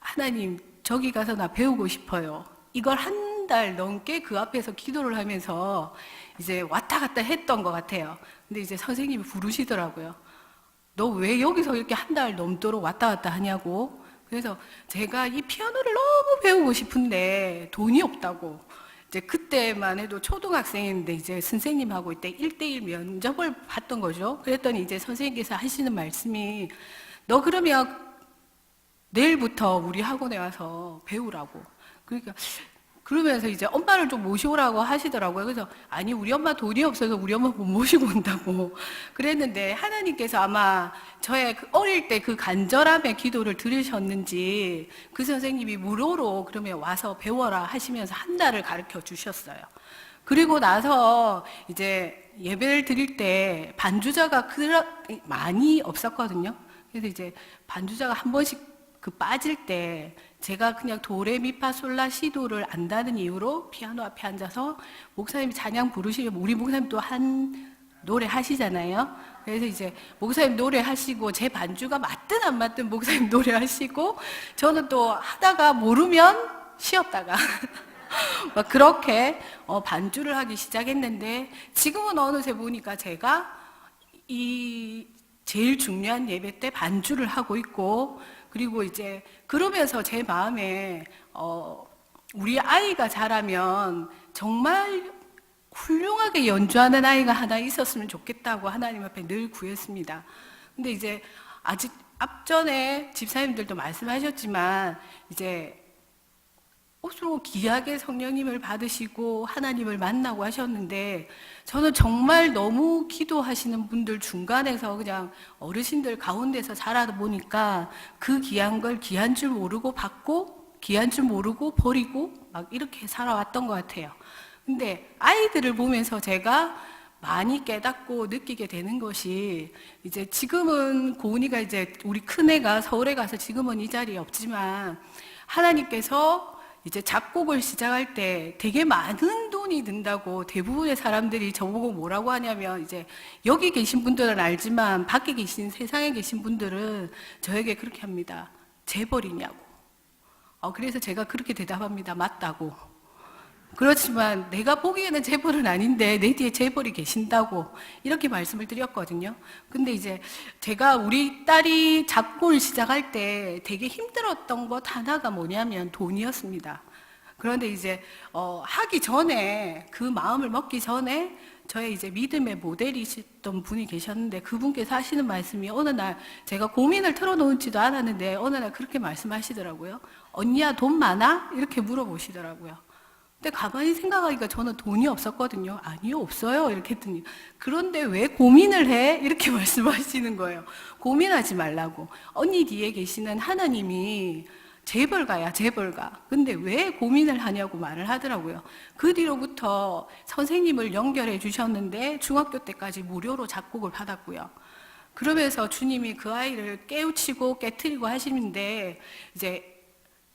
하나님 저기 가서 나 배우고 싶어요. 이걸 한 달 넘게 그 앞에서 기도를 하면서 이제 왔다 갔다 했던 것 같아요. 근데 이제 선생님이 부르시더라고요. 너 왜 여기서 이렇게 한 달 넘도록 왔다 갔다 하냐고. 그래서 제가 이 피아노를 너무 배우고 싶은데 돈이 없다고. 이제 그때만 해도 초등학생인데 이제 선생님하고 이때 1대1 면접을 봤던 거죠. 그랬더니 이제 선생님께서 하시는 말씀이 너 그러면 내일부터 우리 학원에 와서 배우라고. 그러니까 그러면서 이제 엄마를 좀 모셔오라고 하시더라고요. 그래서 아니 우리 엄마 돈이 없어서 우리 엄마 못 모시고 온다고 그랬는데 하나님께서 아마 저의 어릴 때 그 간절함의 기도를 들으셨는지 그 선생님이 무료로 그러면 와서 배워라 하시면서 한 달을 가르쳐 주셨어요. 그리고 나서 이제 예배를 드릴 때 반주자가 많이 없었거든요. 그래서 이제 반주자가 한 번씩 그 빠질 때 제가 그냥 도레미파솔라시도를 안다는 이유로 피아노 앞에 앉아서 목사님이 찬양 부르시면 우리 목사님 또 한 노래 하시잖아요. 그래서 이제 목사님 노래 하시고 제 반주가 맞든 안 맞든 목사님 노래 하시고 저는 또 하다가 모르면 쉬었다가 막 그렇게 반주를 하기 시작했는데 지금은 어느새 보니까 제가 이 제일 중요한 예배 때 반주를 하고 있고 그리고 이제 그러면서 제 마음에 우리 아이가 자라면 정말 훌륭하게 연주하는 아이가 하나 있었으면 좋겠다고 하나님 앞에 늘 구했습니다. 근데 이제 아직 앞전에 집사님들도 말씀하셨지만 이제 옷으로 귀하게 성령님을 받으시고 하나님을 만나고 하셨는데 저는 정말 너무 기도하시는 분들 중간에서 그냥 어르신들 가운데서 자라다 보니까 그 귀한 걸 귀한 줄 모르고 받고 귀한 줄 모르고 버리고 막 이렇게 살아왔던 것 같아요. 근데 아이들을 보면서 제가 많이 깨닫고 느끼게 되는 것이 이제 지금은 고은이가 이제 우리 큰애가 서울에 가서 지금은 이 자리에 없지만 하나님께서 이제 작곡을 시작할 때 되게 많은 돈이 든다고 대부분의 사람들이 저보고 뭐라고 하냐면 이제 여기 계신 분들은 알지만 밖에 계신 세상에 계신 분들은 저에게 그렇게 합니다. 재벌이냐고. 그래서 제가 그렇게 대답합니다. 맞다고. 그렇지만 내가 보기에는 재벌은 아닌데 내 뒤에 재벌이 계신다고 이렇게 말씀을 드렸거든요. 근데 이제 제가 우리 딸이 작곡을 시작할 때 되게 힘들었던 것 하나가 뭐냐면 돈이었습니다. 그런데 이제 하기 전에 그 마음을 먹기 전에 저의 이제 믿음의 모델이셨던 분이 계셨는데 그분께서 하시는 말씀이 어느 날 제가 고민을 털어놓지도 않았는데 어느 날 그렇게 말씀하시더라고요. 언니야 돈 많아? 이렇게 물어보시더라고요. 근데 가만히 생각하니까 저는 돈이 없었거든요. 아니요, 없어요. 이렇게 했더니 그런데 왜 고민을 해? 이렇게 말씀하시는 거예요. 고민하지 말라고. 언니 뒤에 계시는 하나님이 재벌가야, 재벌가. 근데 왜 고민을 하냐고 말을 하더라고요. 그 뒤로부터 선생님을 연결해 주셨는데 중학교 때까지 무료로 작곡을 받았고요. 그러면서 주님이 그 아이를 깨우치고 깨트리고 하시는데 이제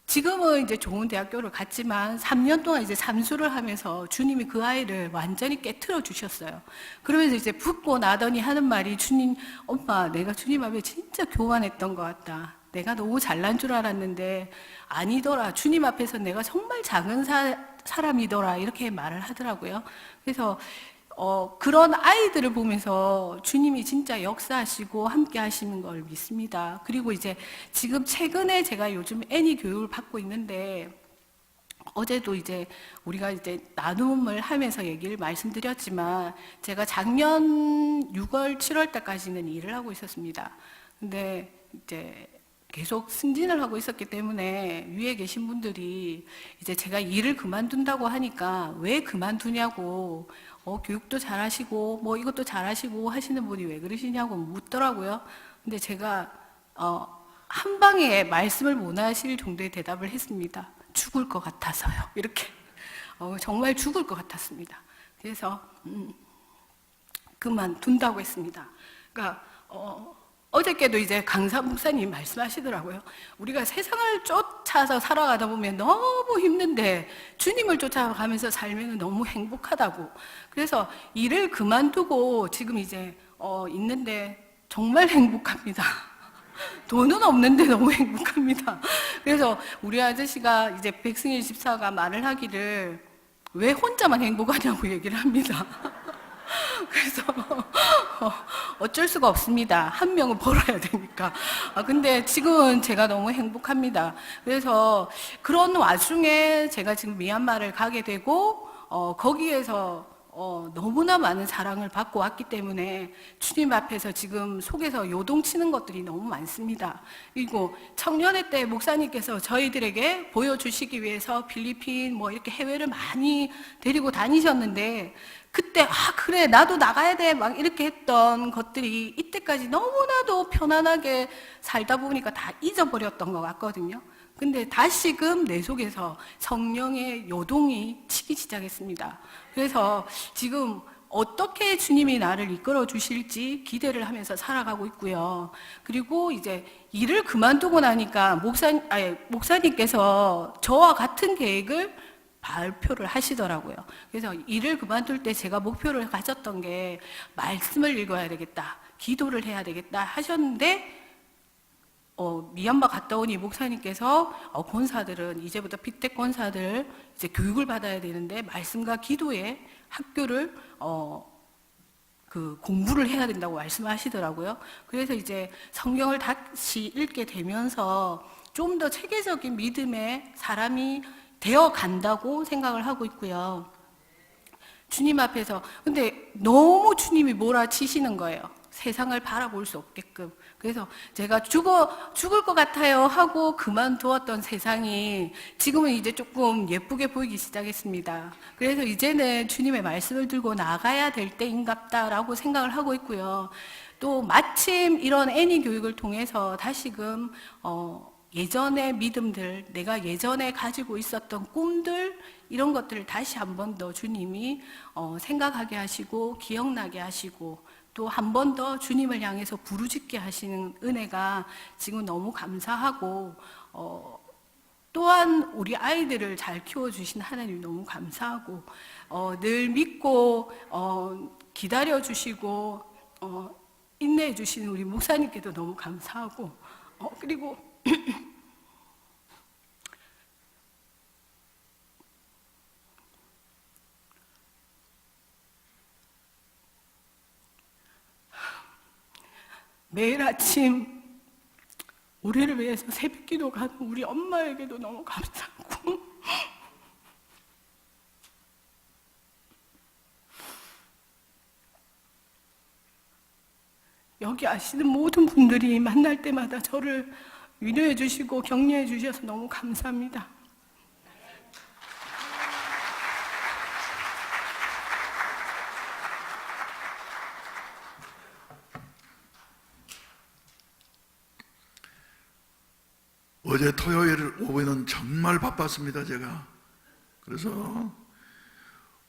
지금은 이제 좋은 대학교를 갔지만 3년 동안 이제 삼수를 하면서 주님이 그 아이를 완전히 깨트려 주셨어요. 그러면서 이제 붙고 나더니 하는 말이 주님, 엄마, 내가 주님 앞에 진짜 교만했던 것 같다. 내가 너무 잘난 줄 알았는데 아니더라. 주님 앞에서 내가 정말 작은 사람이더라. 이렇게 말을 하더라고요. 그래서 그런 아이들을 보면서 주님이 진짜 역사하시고 함께 하시는 걸 믿습니다. 그리고 이제 지금 최근에 제가 요즘 애니 교육을 받고 있는데 어제도 이제 우리가 이제 나눔을 하면서 얘기를 말씀드렸지만 제가 작년 6월, 7월 때까지는 일을 하고 있었습니다. 근데 이제 계속 승진을 하고 있었기 때문에 위에 계신 분들이 이제 제가 일을 그만둔다고 하니까 왜 그만두냐고 교육도 잘하시고 뭐 이것도 잘하시고 하시는 분이 왜 그러시냐고 묻더라고요. 근데 제가 한 방에 말씀을 못 하실 정도의 대답을 했습니다. 죽을 것 같아서요. 이렇게 정말 죽을 것 같았습니다. 그래서 그만둔다고 했습니다. 그러니까 어저께도 이제 강사 목사님 말씀하시더라고요. 우리가 세상을 쫓아서 살아가다 보면 너무 힘든데 주님을 쫓아가면서 살면 너무 행복하다고. 그래서 일을 그만두고 지금 이제 있는데 정말 행복합니다. 돈은 없는데 너무 행복합니다. 그래서 우리 아저씨가 이제 백승일 집사가 말을 하기를 왜 혼자만 행복하냐고 얘기를 합니다. 그래서 어쩔 수가 없습니다. 한 명은 벌어야 되니까. 근데 지금은 제가 너무 행복합니다. 그래서 그런 와중에 제가 지금 미얀마를 가게 되고 거기에서 너무나 많은 사랑을 받고 왔기 때문에 주님 앞에서 지금 속에서 요동치는 것들이 너무 많습니다. 그리고 청년회 때 목사님께서 저희들에게 보여주시기 위해서 필리핀 뭐 이렇게 해외를 많이 데리고 다니셨는데 그때 그래 나도 나가야 돼 막 이렇게 했던 것들이 이때까지 너무나도 편안하게 살다 보니까 다 잊어버렸던 것 같거든요. 근데 다시금 내 속에서 성령의 요동이 치기 시작했습니다. 그래서 지금 어떻게 주님이 나를 이끌어 주실지 기대를 하면서 살아가고 있고요. 그리고 이제 일을 그만두고 나니까 목사님께서 저와 같은 계획을 발표를 하시더라고요. 그래서 일을 그만둘 때 제가 목표를 가졌던 게 말씀을 읽어야 되겠다, 기도를 해야 되겠다 하셨는데 미얀마 갔다 오니 목사님께서 권사들은 이제부터 빅텍 권사들 이제 교육을 받아야 되는데 말씀과 기도의 학교를 공부를 해야 된다고 말씀하시더라고요. 그래서 이제 성경을 다시 읽게 되면서 좀 더 체계적인 믿음의 사람이 되어 간다고 생각을 하고 있고요. 주님 앞에서 근데 너무 주님이 몰아치시는 거예요. 세상을 바라볼 수 없게끔. 그래서 제가 죽을 것 같아요 하고 그만두었던 세상이 지금은 이제 조금 예쁘게 보이기 시작했습니다. 그래서 이제는 주님의 말씀을 들고 나가야 될 때인갑다라고 생각을 하고 있고요. 또 마침 이런 애니 교육을 통해서 다시금 예전의 믿음들, 내가 예전에 가지고 있었던 꿈들, 이런 것들을 다시 한 번 더 주님이 생각하게 하시고 기억나게 하시고 또 한 번 더 주님을 향해서 부르짖게 하시는 은혜가 지금 너무 감사하고 또한 우리 아이들을 잘 키워주신 하나님 너무 감사하고 늘 믿고 기다려주시고 인내해주시는 우리 목사님께도 너무 감사하고 그리고 매일 아침 우리를 위해서 새벽기도 가는 우리 엄마에게도 너무 감사하고 여기 아시는 모든 분들이 만날 때마다 저를 위로해 주시고 격려해 주셔서 너무 감사합니다. 어제 토요일 오후에는 정말 바빴습니다, 제가. 그래서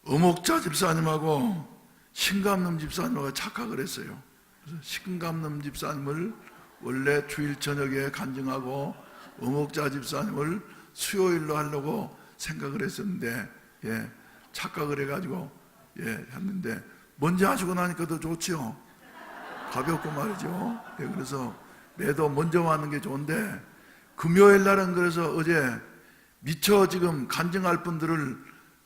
어목자 집사님하고 신감놈 집사님하고 착각을 했어요. 그래서 신감놈 집사님을 원래 주일 저녁에 간증하고 어목자 집사님을 수요일로 하려고 생각을 했었는데, 착각을 해가지고, 했는데, 먼저 하시고 나니까 더 좋지요. 가볍고 말이죠. 그래서 매도 먼저 하는 게 좋은데, 금요일 날은 그래서 어제 미처 지금 간증할 분들을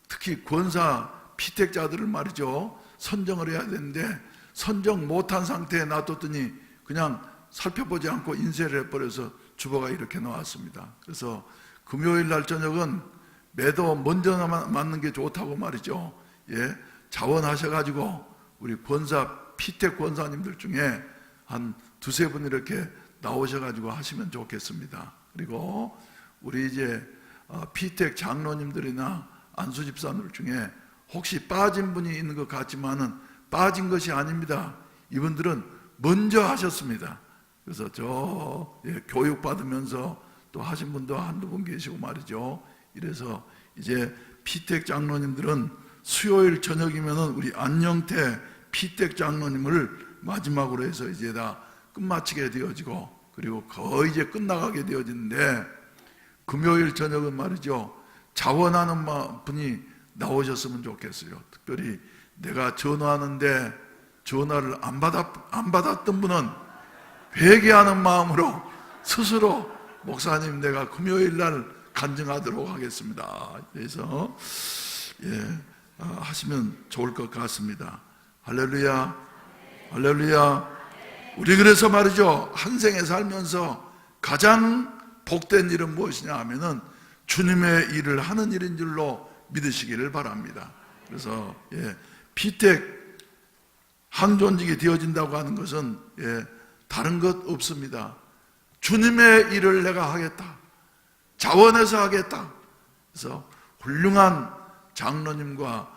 특히 권사 피택자들을 말이죠. 선정을 해야 되는데 선정 못한 상태에 놔뒀더니 그냥 살펴보지 않고 인쇄를 해버려서 주보가 이렇게 나왔습니다. 그래서 금요일 날 저녁은 매도 먼저 맞는 게 좋다고 말이죠. 자원하셔가지고 우리 권사 피택 권사님들 중에 한 두세 분 이렇게 나오셔가지고 하시면 좋겠습니다. 그리고 우리 이제 피택 장로님들이나 안수 집사님들 중에 혹시 빠진 분이 있는 것 같지만은 빠진 것이 아닙니다. 이분들은 먼저 하셨습니다. 그래서 교육 받으면서 또 하신 분도 한두 분 계시고 말이죠. 이래서 이제 피택 장로님들은 수요일 저녁이면은 우리 안영태 피택 장로님을 마지막으로 해서 이제 다 끝마치게 되어지고 그리고 거의 이제 끝나가게 되어지는데 금요일 저녁은 말이죠. 자원하는 분이 나오셨으면 좋겠어요. 특별히 내가 전화하는데 전화를 안 받았던 분은 회개하는 마음으로 스스로 목사님 내가 금요일 날 간증하도록 하겠습니다. 그래서 하시면 좋을 것 같습니다. 할렐루야, 할렐루야. 우리 그래서 말이죠. 한 생에 살면서 가장 복된 일은 무엇이냐 하면은 주님의 일을 하는 일인 줄로 믿으시기를 바랍니다. 그래서 피택 항존직이 되어진다고 하는 것은 다른 것 없습니다. 주님의 일을 내가 하겠다. 자원해서 하겠다. 그래서 훌륭한 장로님과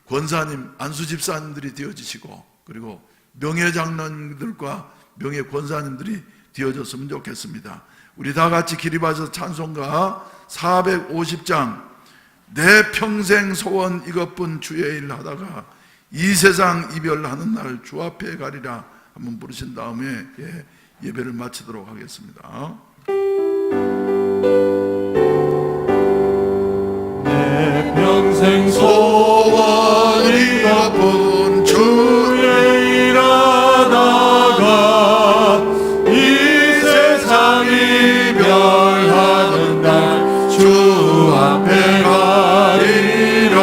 권사님, 안수 집사님들이 되어지시고 그리고 명예 장로님들과 명예 권사님들이 되어졌으면 좋겠습니다. 우리 다 같이 기립하셔서 찬송가 450장 내 평생 소원 이것뿐 주의 일 하다가 이 세상 이별하는 날 주 앞에 가리라 한번 부르신 다음에 예배를 마치도록 하겠습니다. 내 평생 소원 이것뿐 주의 일 하다가 이 세상 이별하는 날 주 앞에 가리라.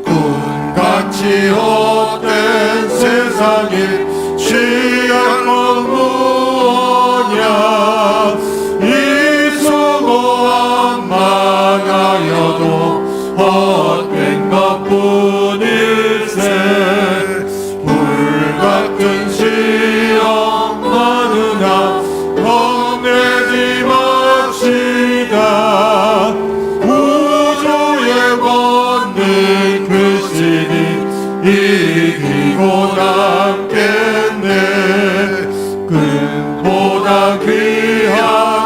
꿈같이 헛된 세상에 취할 것 무엇냐. 이 수고한 많아여도 헛된 것뿐일세. 불같은 시험 많으나 겁내지 맙시다. 우주의 권능 그 신이 이기고 남겠네. 금보다 귀한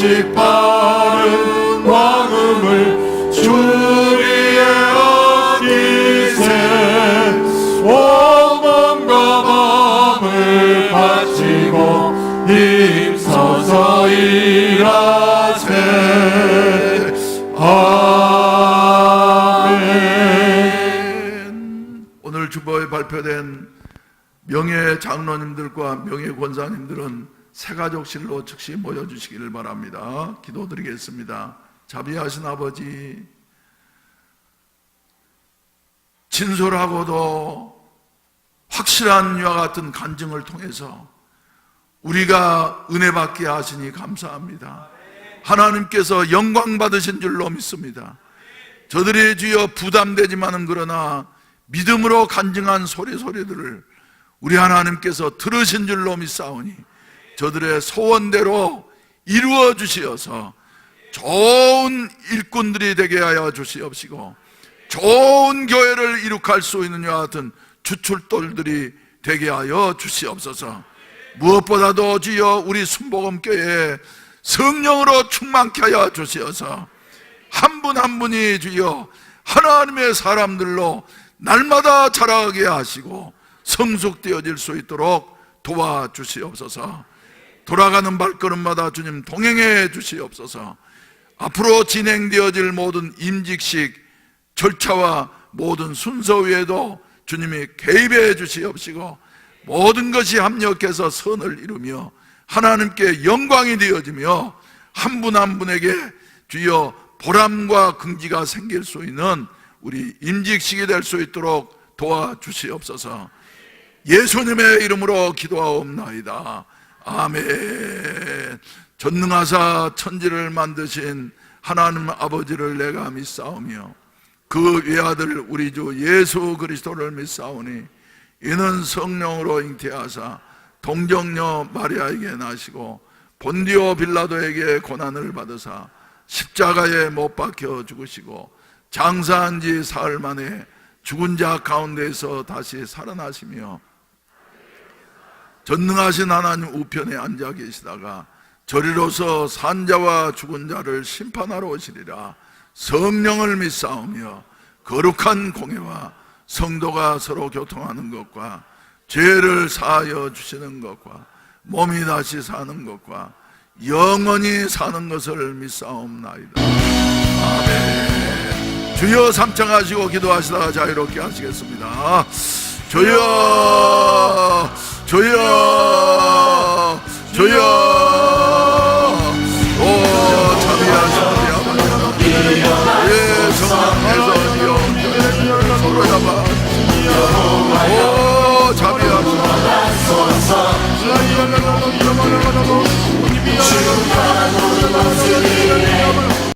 오직 바른 왕음을 주위에 얹기세 온 몸과 마음을 바치고 힘써서 일하세 아멘. 오늘 주보에 발표된 명예 장로님들과 명예 권사님들은 새가족실로 즉시 모여주시기를 바랍니다. 기도드리겠습니다. 자비하신 아버지, 진솔하고도 확실한 이와 같은 간증을 통해서 우리가 은혜 받게 하시니 감사합니다. 하나님께서 영광 받으신 줄로 믿습니다. 저들이 주여 부담되지만은 그러나 믿음으로 간증한 소리들을 우리 하나님께서 들으신 줄로 믿사오니 저들의 소원대로 이루어 주시어서 좋은 일꾼들이 되게 하여 주시옵시고 좋은 교회를 이룩할 수 있는 이와 같은 주출돌들이 되게 하여 주시옵소서. 무엇보다도 주여 우리 순복음교회에 성령으로 충만케 하여 주시어서 한 분 한 분이 주여 하나님의 사람들로 날마다 자라게 하시고 성숙되어질 수 있도록 도와주시옵소서. 돌아가는 발걸음마다 주님 동행해 주시옵소서. 앞으로 진행되어질 모든 임직식 절차와 모든 순서 위에도 주님이 개입해 주시옵시고 모든 것이 합력해서 선을 이루며 하나님께 영광이 되어지며 한 분 한 분에게 주여 보람과 긍지가 생길 수 있는 우리 임직식이 될 수 있도록 도와주시옵소서. 예수님의 이름으로 기도하옵나이다. 아멘. 전능하사 천지를 만드신 하나님 아버지를 내가 믿사오며 그 외아들 우리 주 예수 그리스도를 믿사오니 이는 성령으로 잉태하사 동정녀 마리아에게 나시고 본디오 빌라도에게 고난을 받으사 십자가에 못 박혀 죽으시고 장사한 지 사흘 만에 죽은 자 가운데서 다시 살아나시며 전능하신 하나님 우편에 앉아 계시다가 저리로서 산자와 죽은 자를 심판하러 오시리라. 성령을 믿사오며 거룩한 공예와 성도가 서로 교통하는 것과 죄를 사하여 주시는 것과 몸이 다시 사는 것과 영원히 사는 것을 믿사옵나이다. 아멘. 주여 삼창하시고 기도하시다가 자유롭게 하시겠습니다. 주여 주여 주여. 오 자비하신 우리 아버지 예 성령께서 서로 잡아 오 자비하신 주여